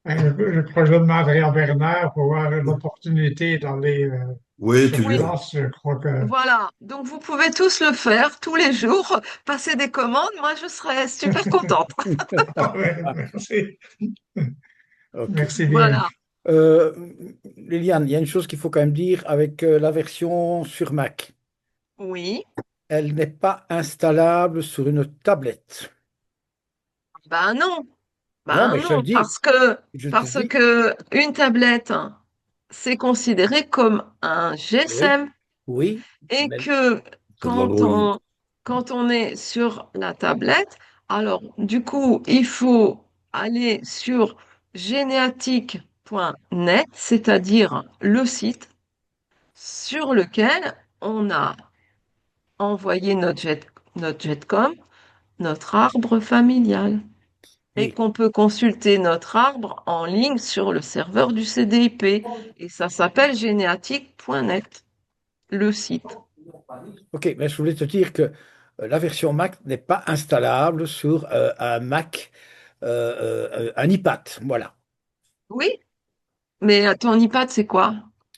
Speaker 9: Je crois que je demanderai à Bernard pour voir l'opportunité d'aller
Speaker 8: Oui,
Speaker 9: sur
Speaker 8: tu lui.
Speaker 1: Oui,
Speaker 9: place. Je crois que.
Speaker 1: voilà. Donc vous pouvez tous le faire tous les jours, passer des commandes. Moi, je serai super contente.
Speaker 9: Ah ouais, merci.
Speaker 5: OK.
Speaker 9: Merci bien.
Speaker 1: Voilà.
Speaker 5: Euh, Liliane, il y a une chose qu'il faut quand même dire avec la version sur Mac.
Speaker 1: Oui.
Speaker 5: Elle n'est pas installable sur une tablette.
Speaker 1: Ben non.
Speaker 5: Non,
Speaker 1: Ben
Speaker 5: mais je te le
Speaker 1: non,
Speaker 5: dis. Je te le
Speaker 1: parce
Speaker 5: dis.
Speaker 1: que une tablette, c'est considéré comme un
Speaker 5: Oui,
Speaker 1: GSM
Speaker 5: oui,
Speaker 1: et
Speaker 5: mais
Speaker 1: que
Speaker 8: C'est de
Speaker 1: quand
Speaker 8: l'Android.
Speaker 1: on est sur la tablette, alors du coup, il faut aller sur geneatic.net, c'est-à-dire le site sur lequel on a envoyé notre JetCom, notre arbre familial, et
Speaker 5: Oui.
Speaker 1: qu'on peut consulter notre arbre en ligne sur le serveur du CDIP. Et ça s'appelle geneatic.net, le site.
Speaker 5: Ok, mais je voulais te dire que la version Mac n'est pas installable sur un Mac, un iPad, voilà.
Speaker 1: Oui, mais ton iPad, c'est quoi?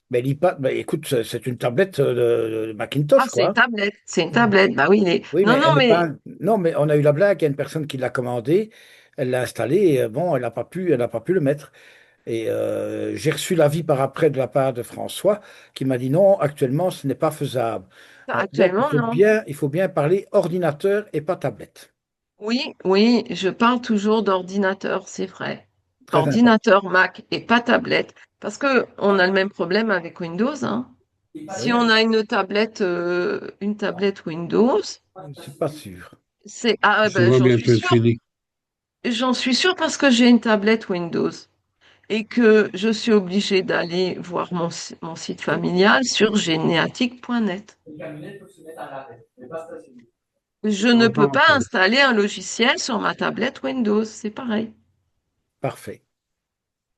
Speaker 5: Mais l'iPad, bah, écoute, c'est une tablette de
Speaker 1: Ah,
Speaker 5: Macintosh,
Speaker 1: c'est une
Speaker 5: quoi.
Speaker 1: tablette. C'est une tablette. Bah oui,
Speaker 5: Oui,
Speaker 1: non,
Speaker 5: mais
Speaker 1: non,
Speaker 5: elle n'est
Speaker 1: mais
Speaker 5: pas. Non, mais on a eu la blague, il y a une personne qui l'a commandé, elle l'a installé, et bon, elle n'a pas pu le mettre. Et j'ai reçu l'avis par après de la part de François qui m'a dit non, actuellement, ce n'est pas faisable. Donc,
Speaker 1: actuellement, non.
Speaker 5: il faut bien parler ordinateur et pas tablette.
Speaker 1: Oui, oui, je parle toujours d'ordinateur, c'est vrai.
Speaker 5: Très important.
Speaker 1: Ordinateur Mac et pas tablette. Parce que on a le même problème avec Windows, hein. Si on a une tablette Windows,
Speaker 5: Je ne suis pas sûr.
Speaker 1: c'est ah
Speaker 4: Ça
Speaker 1: ben
Speaker 4: va bientôt être fini.
Speaker 1: j'en suis sûre parce que j'ai une tablette Windows et que je suis obligée d'aller voir mon site familial sur geneatic.net. Je
Speaker 4: Ça
Speaker 1: ne
Speaker 4: va pas
Speaker 1: peux pas
Speaker 4: encore.
Speaker 1: installer un logiciel sur ma tablette Windows, c'est pareil.
Speaker 5: Parfait.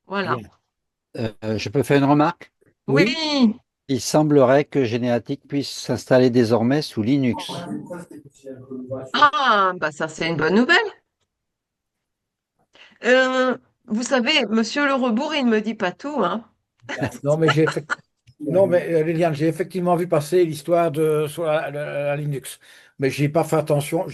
Speaker 1: Voilà.
Speaker 5: Bien.
Speaker 7: Je peux faire une remarque?
Speaker 5: Oui,
Speaker 1: Oui.
Speaker 7: Il semblerait que Geneatic puisse s'installer désormais sous Linux.
Speaker 1: Ah, bah ça c'est une bonne nouvelle. Euh, vous savez, Monsieur le Rebours, il ne me dit pas tout, hein.
Speaker 5: non, mais non, mais Liliane, j'ai effectivement vu passer l'histoire de sur la Linux, mais j'y ai pas fait attention.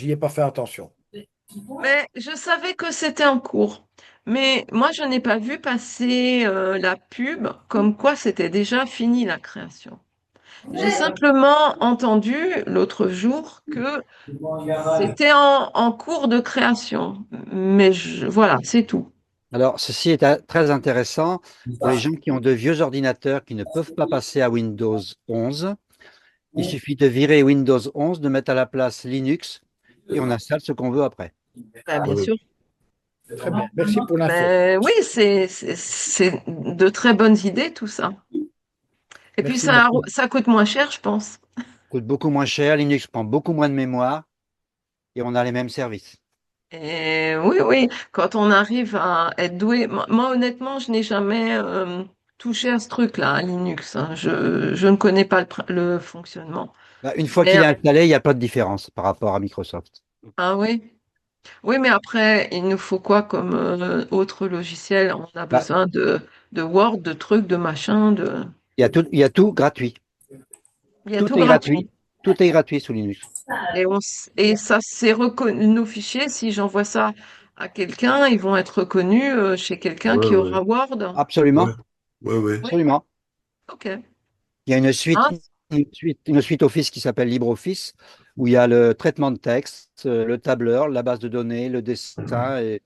Speaker 1: Mais je savais que c'était en cours. Mais moi, je n'ai pas vu passer la pub comme quoi c'était déjà fini la création. J'ai simplement entendu l'autre jour que c'était en cours de création. Mais voilà, c'est tout.
Speaker 7: Alors, ceci est très intéressant pour les gens qui ont de vieux ordinateurs qui ne peuvent pas passer à Windows 11. Il suffit de virer Windows 11, de mettre à la place Linux et on installe ce qu'on veut après.
Speaker 1: Ben, bien
Speaker 8: Ouais.
Speaker 1: sûr.
Speaker 5: Très bien. Merci pour l'info.
Speaker 1: Mais oui, c'est de très bonnes idées, tout ça. Et puis
Speaker 5: Merci, merci.
Speaker 1: ça coûte moins cher, je pense.
Speaker 7: Coûte beaucoup moins cher, Linux prend beaucoup moins de mémoire et on a les mêmes services.
Speaker 1: Et oui, oui, quand on arrive à être doué, moi, honnêtement, je n'ai jamais touché à ce truc-là, à Linux, hein. Je ne connais pas le fonctionnement.
Speaker 7: Bah, une fois
Speaker 1: Mais,
Speaker 7: qu'il est installé, il n'y a pas de différence par rapport à Microsoft.
Speaker 1: ah oui, oui, mais après, il nous faut quoi comme autre logiciel? On a
Speaker 7: Bah,
Speaker 1: besoin de Word, de trucs, de machin, de...
Speaker 7: il y a tout gratuit.
Speaker 1: Il y a tout
Speaker 7: Tout est
Speaker 1: gratuit.
Speaker 7: gratuit. Tout est gratuit sous Linux.
Speaker 1: Et ça, c'est reconnu, nos fichiers, si j'envoie ça à quelqu'un, ils vont être reconnus chez quelqu'un
Speaker 8: Ouais,
Speaker 1: qui
Speaker 8: ouais,
Speaker 1: aura Word.
Speaker 8: ouais,
Speaker 7: Absolument.
Speaker 8: ouais, ouais.
Speaker 1: Oui,
Speaker 7: Absolument.
Speaker 1: ok.
Speaker 7: Il y a
Speaker 1: Ah,
Speaker 7: une suite Office qui s'appelle LibreOffice, où il y a le traitement de texte, le tableur, la base de données, le dessin et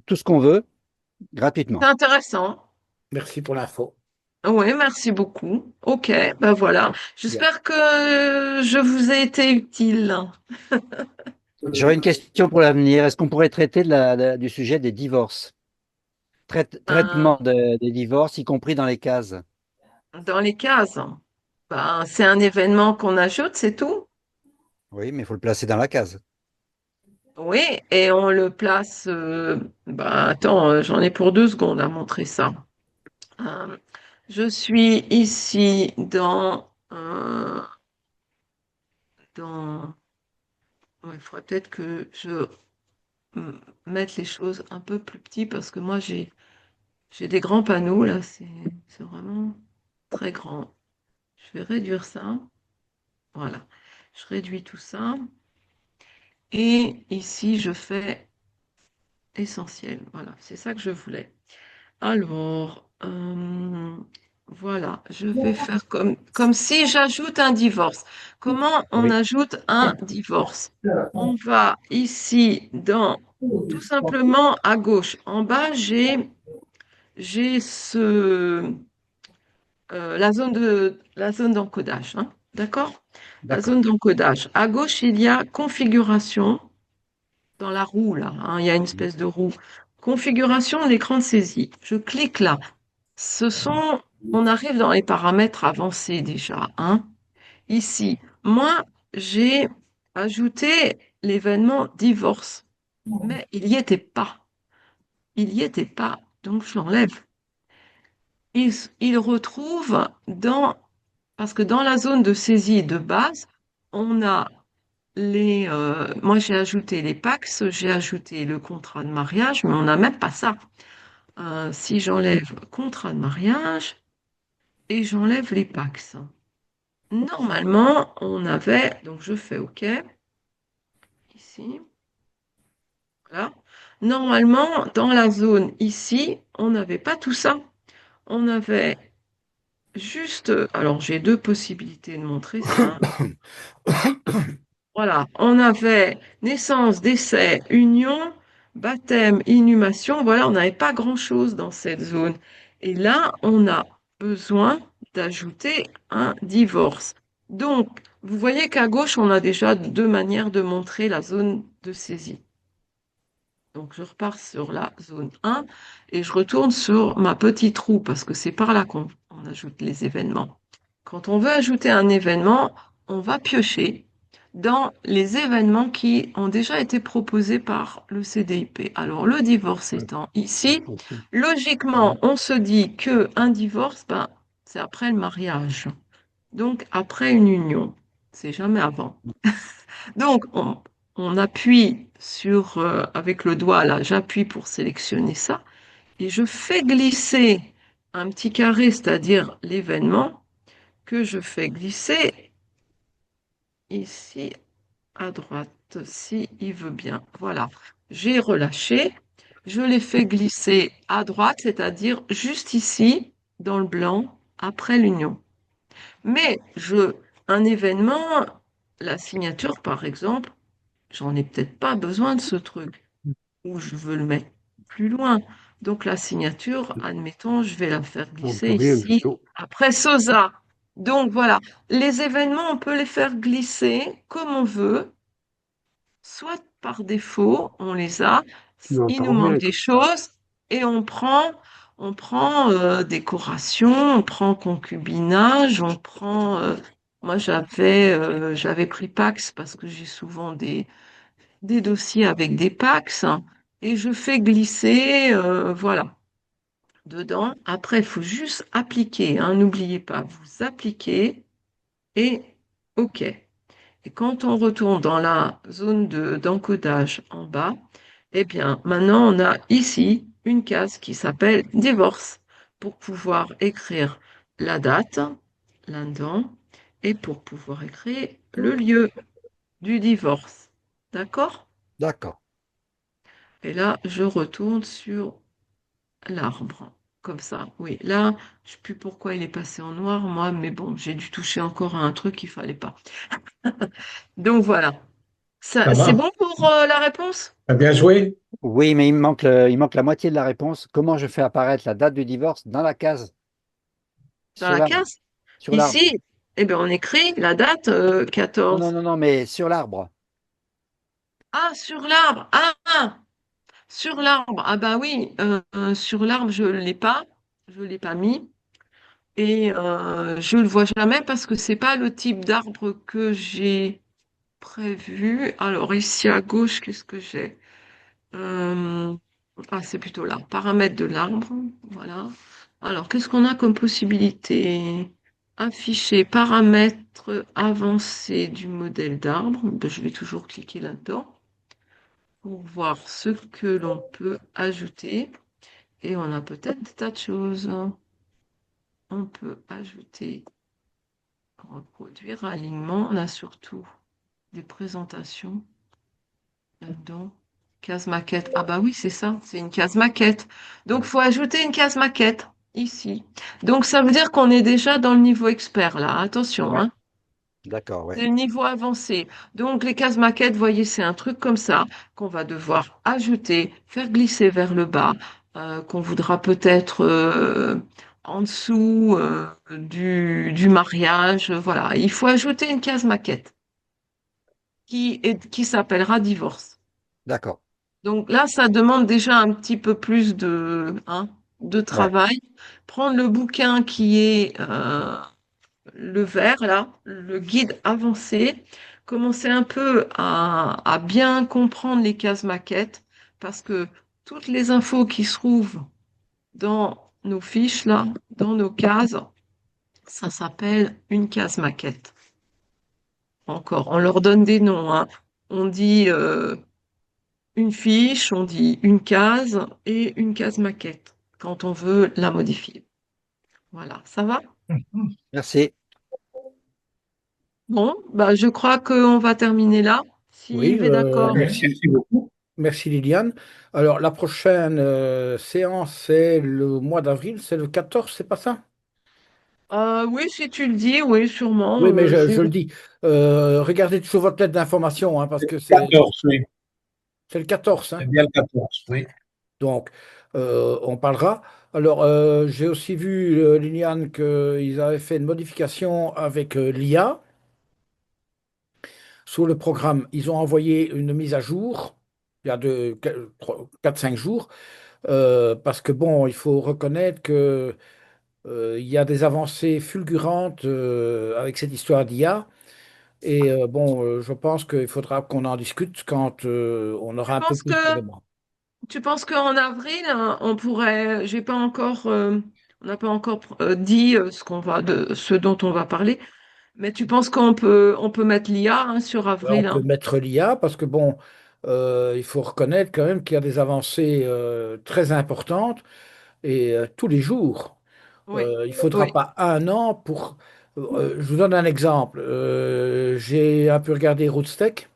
Speaker 7: tout ce qu'on veut
Speaker 1: c'est
Speaker 7: gratuitement.
Speaker 1: intéressant.
Speaker 5: Merci pour l'info.
Speaker 1: Oui, merci beaucoup. Ok, ben voilà.
Speaker 5: Bien.
Speaker 1: J'espère que je vous ai été utile.
Speaker 7: J'aurais une question pour l'avenir. Est-ce qu'on pourrait traiter du sujet des divorces?
Speaker 1: Ben,
Speaker 7: Traitement des divorces, y compris dans les cases.
Speaker 1: dans les cases, ben, c'est un événement qu'on ajoute, c'est tout.
Speaker 7: Oui, mais il faut le placer dans la case.
Speaker 1: Oui, et on le place. Ben, attends, j'en ai pour 2 secondes à montrer ça. Euh, je suis ici dans. Ouais, il faudrait peut-être que je mette les choses un peu plus petits parce que moi j'ai des grands panneaux là, c'est vraiment très grand. Je vais réduire ça. Voilà. Je réduis tout ça. Et ici, je fais essentiel. Voilà, c'est ça que je voulais. Alors, voilà, je vais faire comme si j'ajoute un divorce. Comment on
Speaker 5: Oui.
Speaker 1: ajoute un divorce? On va ici tout simplement à gauche. En bas, j'ai la zone d'encodage, hein. D'accord? La
Speaker 5: D'accord.
Speaker 1: zone d'encodage. À gauche, il y a configuration dans la roue, là, hein, il y a une espèce de roue. Configuration de l'écran de saisie. Je clique là. On arrive dans les paramètres avancés déjà, hein. ici. Moi, j'ai ajouté l'événement divorce, mais il n'y était pas. Il n'y était pas, donc je l'enlève. Il retrouve parce que dans la zone de saisie de base, on a moi j'ai ajouté les PACS, j'ai ajouté le contrat de mariage, mais on n'a même pas ça. Si j'enlève contrat de mariage et j'enlève les PACS, normalement on avait, donc je fais OK, ici, voilà. Normalement, dans la zone ici, on n'avait pas tout ça. On avait juste, alors j'ai deux possibilités de montrer ça. Voilà, on avait naissance, décès, union, baptême, inhumation. Voilà, on n'avait pas grand-chose dans cette zone. Et là, on a besoin d'ajouter un divorce. Donc, vous voyez qu'à gauche, on a déjà deux manières de montrer la zone de saisie. Donc, je repars sur la zone 1 et je retourne sur ma petite roue parce que c'est par là qu'on ajoute les événements. Quand on veut ajouter un événement, on va piocher dans les événements qui ont déjà été proposés par le CDIP. Alors, le divorce étant ici, logiquement, on se dit qu'un divorce, ben, c'est après le mariage. Donc, après une union. C'est jamais avant. Donc, on appuie avec le doigt, là, j'appuie pour sélectionner ça, et je fais glisser un petit carré, c'est-à-dire l'événement, que je fais glisser ici à droite, si il veut bien. Voilà, j'ai relâché, je l'ai fait glisser à droite, c'est-à-dire juste ici, dans le blanc, après l'union. Mais un événement, la signature par exemple, j'en ai peut-être pas besoin de ce truc, ou je veux le mettre plus loin. Donc la signature, admettons, je vais la faire glisser
Speaker 4: Rien du
Speaker 1: ici,
Speaker 4: tout.
Speaker 1: après Sosa. Donc voilà, les événements, on peut les faire glisser comme on veut, soit par défaut, on les a,
Speaker 4: Tu
Speaker 1: il
Speaker 4: n'entends
Speaker 1: nous manque
Speaker 4: rien.
Speaker 1: des choses, et on prend décoration, on prend concubinage, on prend... moi, j'avais pris Pax parce que j'ai souvent des dossiers avec des Pax et je fais glisser, voilà, dedans. Après, il faut juste appliquer, hein, n'oubliez pas, vous appliquez et OK. Et quand on retourne dans la zone d'encodage en bas, eh bien, maintenant, on a ici une case qui s'appelle divorce pour pouvoir écrire la date là-dedans et pour pouvoir écrire le lieu du divorce. D'accord?
Speaker 7: D'accord.
Speaker 1: Et là, je retourne sur l'arbre. Comme ça, oui. Là, je ne sais plus pourquoi il est passé en noir, moi, mais bon, j'ai dû toucher encore à un truc qu'il ne fallait pas. Donc voilà.
Speaker 6: Ça
Speaker 1: C'est
Speaker 6: va?
Speaker 1: bon pour la réponse?
Speaker 6: T'as bien joué?
Speaker 7: Oui, mais il manque la moitié de la réponse. Comment je fais apparaître la date du divorce dans la case
Speaker 1: Dans
Speaker 7: sur
Speaker 1: la
Speaker 7: l'arbre?
Speaker 1: case?
Speaker 7: Sur l'arbre.
Speaker 1: Ici, eh bien, on écrit la date
Speaker 7: Non,
Speaker 1: 14.
Speaker 7: non, non, mais sur l'arbre.
Speaker 1: Ah, sur l'arbre. Sur l'arbre. Ah bah oui, sur l'arbre, je ne l'ai pas. Je ne l'ai pas mis. Et je ne le vois jamais parce que c'est pas le type d'arbre que j'ai prévu. Alors ici à gauche, qu'est-ce que j'ai? Euh, c'est plutôt là. Paramètres de l'arbre. Voilà. Alors, qu'est-ce qu'on a comme possibilité? Afficher paramètres avancés du modèle d'arbre. Ben, je vais toujours cliquer là-dedans pour voir ce que l'on peut ajouter. Et on a peut-être des tas de choses. On peut ajouter, reproduire, alignement. On a surtout des présentations là-dedans. Case maquette. Ah bah oui, c'est ça, c'est une case maquette. Donc, il faut ajouter une case maquette ici. Donc, ça veut dire qu'on est déjà dans le niveau expert là. Attention,
Speaker 7: Ouais.
Speaker 1: hein.
Speaker 7: D'accord, ouais.
Speaker 1: C'est le niveau avancé. Donc, les cases maquettes, vous voyez, c'est un truc comme ça qu'on va devoir ajouter, faire glisser vers le bas, qu'on voudra peut-être en dessous du mariage. Voilà, il faut ajouter une case maquette qui s'appellera divorce.
Speaker 7: D'accord.
Speaker 1: Donc là, ça demande déjà un petit peu plus de
Speaker 7: Ouais.
Speaker 1: travail. Prendre le bouquin qui est le vert, là, le guide avancé, commencer un peu à bien comprendre les cases maquettes, parce que toutes les infos qui se trouvent dans nos fiches, là, dans nos cases, ça s'appelle une case maquette. Encore, on leur donne des noms, hein. On dit une fiche, on dit une case et une case maquette quand on veut la modifier. Voilà, ça va?
Speaker 7: Merci.
Speaker 1: Bon, bah, je crois qu'on va terminer là. Si
Speaker 5: Oui,
Speaker 1: Yves est d'accord.
Speaker 5: merci.
Speaker 6: Merci beaucoup.
Speaker 5: Merci Liliane. Alors, la prochaine séance, c'est le mois d'avril, c'est le 14, c'est pas ça?
Speaker 1: Oui, si tu le dis, oui, sûrement.
Speaker 5: Oui, mais je le dis. Regardez toujours votre lettre d'information, hein, parce que c'est
Speaker 6: 14, oui.
Speaker 5: le 14, hein.
Speaker 6: C'est bien le 14, oui.
Speaker 5: Donc, on parlera. Alors, j'ai aussi vu, Liliane, qu'ils avaient fait une modification avec l'IA sur le programme. Ils ont envoyé une mise à jour il y a 4-5 jours, parce que, bon, il faut reconnaître que il y a des avancées fulgurantes avec cette histoire d'IA. Et bon, je pense qu'il faudra qu'on en discute quand on
Speaker 1: Tu
Speaker 5: aura un peu
Speaker 1: penses
Speaker 5: plus
Speaker 1: que
Speaker 5: d'éléments.
Speaker 1: tu penses qu'en avril, on pourrait, j'ai pas encore, on n'a pas encore dit ce dont on va parler, mais tu penses qu'on peut mettre l'IA hein, sur
Speaker 5: Ouais, on
Speaker 1: avril,
Speaker 5: peut
Speaker 1: hein?
Speaker 5: mettre l'IA parce que bon, il faut reconnaître quand même qu'il y a des avancées très importantes et tous les jours.
Speaker 1: Oui,
Speaker 5: Il ne faudra
Speaker 1: oui,
Speaker 5: pas un an pour. Je vous donne un exemple. J'ai un peu regardé Rootstech,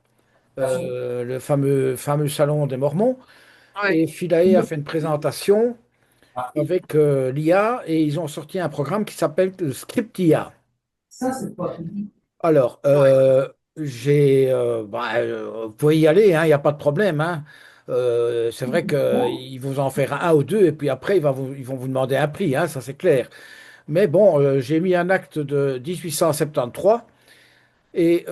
Speaker 5: le fameux salon des Mormons,
Speaker 1: oui.
Speaker 5: et Philae a fait une présentation avec l'IA et ils ont sorti un programme qui s'appelle Scriptia. Alors, vous pouvez y aller, hein, il n'y a pas de problème, hein. C'est vrai qu'ils vont en faire un ou deux, et puis après, ils vont vous demander un prix, hein, ça c'est clair. Mais bon, j'ai mis un acte de 1873 et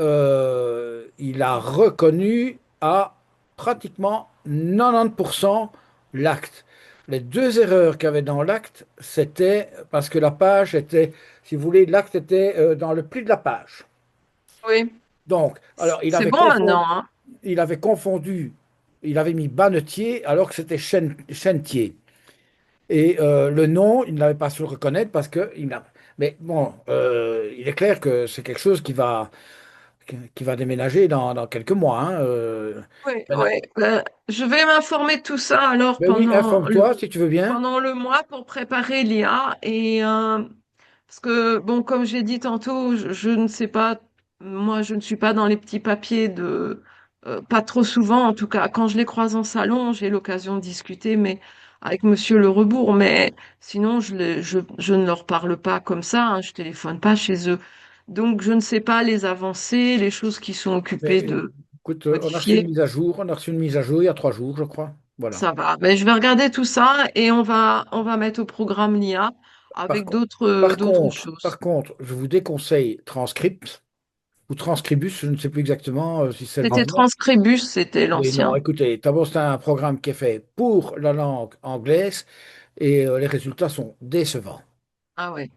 Speaker 5: il a reconnu à pratiquement 90% l'acte. Les deux erreurs qu'il y avait dans l'acte, c'était parce que la page était, si vous voulez, l'acte était dans le pli de la page.
Speaker 1: Oui.
Speaker 5: Donc, alors,
Speaker 1: C'est bon maintenant, hein?
Speaker 5: il avait confondu, il avait mis Bannetier alors que c'était Chentier. Et le nom, il n'avait pas su le reconnaître parce que il n'a. Mais bon, il est clair que c'est quelque chose qui va déménager dans quelques mois, hein.
Speaker 1: Oui,
Speaker 5: Maintenant.
Speaker 1: oui. Je vais m'informer de tout ça alors
Speaker 5: Ben oui, informe-toi si tu veux bien.
Speaker 1: pendant le mois pour préparer l'IA et parce que bon, comme j'ai dit tantôt, je ne sais pas, moi je ne suis pas dans les petits papiers pas trop souvent en tout cas. Quand je les croise en salon, j'ai l'occasion de discuter, mais avec Monsieur Le Rebourg, mais sinon je ne leur parle pas comme ça, hein, je téléphone pas chez eux. Donc je ne sais pas les avancées, les choses qui sont occupées
Speaker 5: Mais
Speaker 1: de
Speaker 5: écoute, on a reçu une
Speaker 1: modifier.
Speaker 5: mise à jour. On a reçu une mise à jour il y a 3 jours, je crois. Voilà.
Speaker 1: Ça va. Mais je vais regarder tout ça et on va mettre au programme l'IA
Speaker 5: Par,
Speaker 1: avec
Speaker 5: co-
Speaker 1: d'autres choses.
Speaker 5: par contre, je vous déconseille Transcript ou Transcribus, je ne sais plus exactement si c'est le
Speaker 1: C'était
Speaker 5: bon nom.
Speaker 1: Transcribus, c'était
Speaker 5: Oui, non,
Speaker 1: l'ancien.
Speaker 5: écoutez, d'abord, c'est un programme qui est fait pour la langue anglaise et les résultats sont décevants.
Speaker 1: Ah ouais.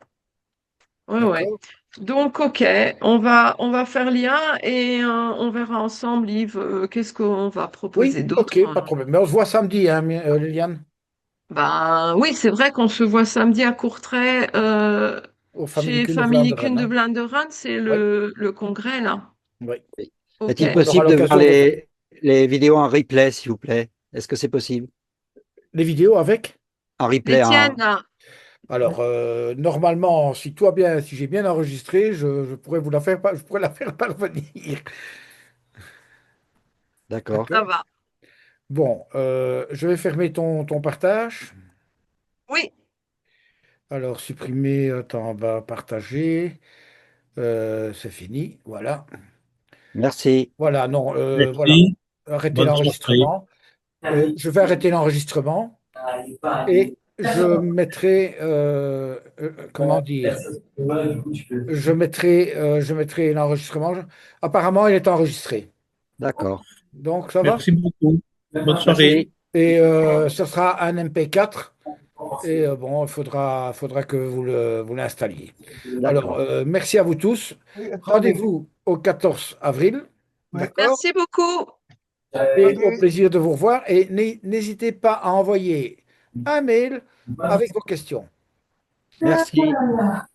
Speaker 1: Ouais, ouais.
Speaker 5: D'accord?
Speaker 1: Donc, ok, on va faire l'IA et on verra ensemble, Yves, qu'est-ce qu'on va proposer
Speaker 5: Oui,
Speaker 1: d'autre.
Speaker 5: ok, pas de problème. Mais on se voit samedi, hein, Liliane,
Speaker 1: Ben oui, c'est vrai qu'on se voit samedi à Courtrai
Speaker 5: au Family
Speaker 1: chez
Speaker 5: Kun de
Speaker 1: Family Kun
Speaker 5: Vlaanderen,
Speaker 1: de
Speaker 5: hein.
Speaker 1: Blanderen, c'est
Speaker 5: Oui,
Speaker 1: le congrès là.
Speaker 5: oui.
Speaker 1: Ok.
Speaker 7: Est-il
Speaker 5: On aura
Speaker 7: possible de voir
Speaker 5: l'occasion de faire
Speaker 7: les vidéos en replay, s'il vous plaît? Est-ce que c'est possible?
Speaker 5: les vidéos avec.
Speaker 7: En
Speaker 1: Les
Speaker 7: replay,
Speaker 1: tiennes là.
Speaker 5: Alors, normalement, si toi bien, si j'ai bien enregistré, je pourrais vous la faire, je pourrais la faire parvenir.
Speaker 7: d'accord.
Speaker 1: Ça
Speaker 5: D'accord?
Speaker 1: va.
Speaker 5: Bon, je vais fermer ton partage.
Speaker 1: Oui.
Speaker 5: Alors, supprimer, attends, on va partager. C'est fini. Voilà.
Speaker 7: Merci.
Speaker 5: Voilà, non, voilà.
Speaker 6: Merci.
Speaker 5: Arrêtez
Speaker 6: Bonne soirée.
Speaker 5: l'enregistrement. Je vais arrêter l'enregistrement et je mettrai, comment dire, je mettrai l'enregistrement. Apparemment, il est enregistré.
Speaker 7: D'accord.
Speaker 5: Donc, ça va?
Speaker 6: Merci beaucoup. Bonne soirée.
Speaker 7: Merci.
Speaker 5: Et ce sera un MP4 Et bon, il faudra que vous l'installiez. Alors,
Speaker 2: D'accord.
Speaker 5: merci à vous tous.
Speaker 3: Oui, attendez,
Speaker 5: Rendez-vous au 14 avril,
Speaker 3: ouais,
Speaker 5: d'accord?
Speaker 1: Merci beaucoup.
Speaker 5: Et au
Speaker 3: attendez,
Speaker 5: plaisir de vous revoir. Et n'hésitez pas à envoyer un mail avec vos questions.
Speaker 7: Merci.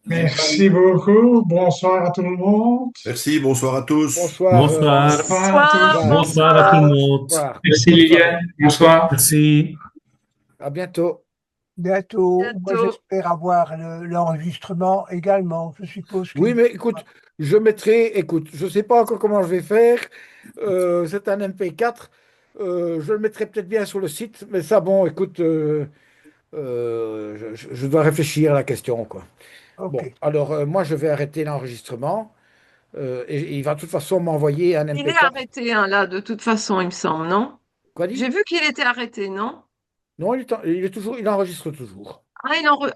Speaker 9: Merci beaucoup. Bonsoir à tout le monde.
Speaker 8: Merci, bonsoir à tous.
Speaker 5: Bonsoir,
Speaker 6: Bonsoir.
Speaker 9: Bonsoir à tous.
Speaker 1: Bonsoir,
Speaker 5: Ivan.
Speaker 6: Bonsoir à tout le
Speaker 1: bonsoir.
Speaker 6: monde.
Speaker 5: Bonsoir.
Speaker 9: Merci
Speaker 5: Bonne soirée.
Speaker 9: Liliane. Bonsoir.
Speaker 6: Merci.
Speaker 5: À bientôt.
Speaker 3: bientôt. Moi,
Speaker 1: Bientôt.
Speaker 3: j'espère avoir l'enregistrement également. Je suppose
Speaker 5: Oui,
Speaker 3: qu'il.
Speaker 5: mais écoute, écoute, je ne sais pas encore comment je vais faire. C'est un MP4. Je le mettrai peut-être bien sur le site, mais ça, bon, écoute, je dois réfléchir à la question, quoi. Bon,
Speaker 3: Ok.
Speaker 5: alors, moi, je vais arrêter l'enregistrement et il va de toute façon m'envoyer un
Speaker 1: Il est
Speaker 5: MP4.
Speaker 1: arrêté, hein, là, de toute façon, il me semble, non?
Speaker 5: Quoi
Speaker 1: J'ai
Speaker 5: dit?
Speaker 1: vu qu'il était arrêté, non?
Speaker 5: Non, il enregistre toujours.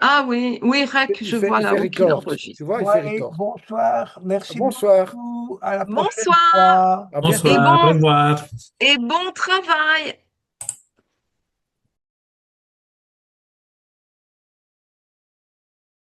Speaker 1: Ah oui, oui, Rec, je vois
Speaker 5: Il fait
Speaker 1: là-haut qu'il
Speaker 5: record. Tu
Speaker 1: enregistre.
Speaker 5: vois, il
Speaker 3: Bon,
Speaker 5: fait
Speaker 3: allez,
Speaker 5: record.
Speaker 3: bonsoir. Merci
Speaker 5: Bonsoir.
Speaker 3: beaucoup. À la prochaine
Speaker 1: Bonsoir
Speaker 3: fois.
Speaker 5: À
Speaker 1: et
Speaker 5: bientôt.
Speaker 6: Bonsoir. Au
Speaker 1: bon,
Speaker 6: revoir.
Speaker 1: et bon travail.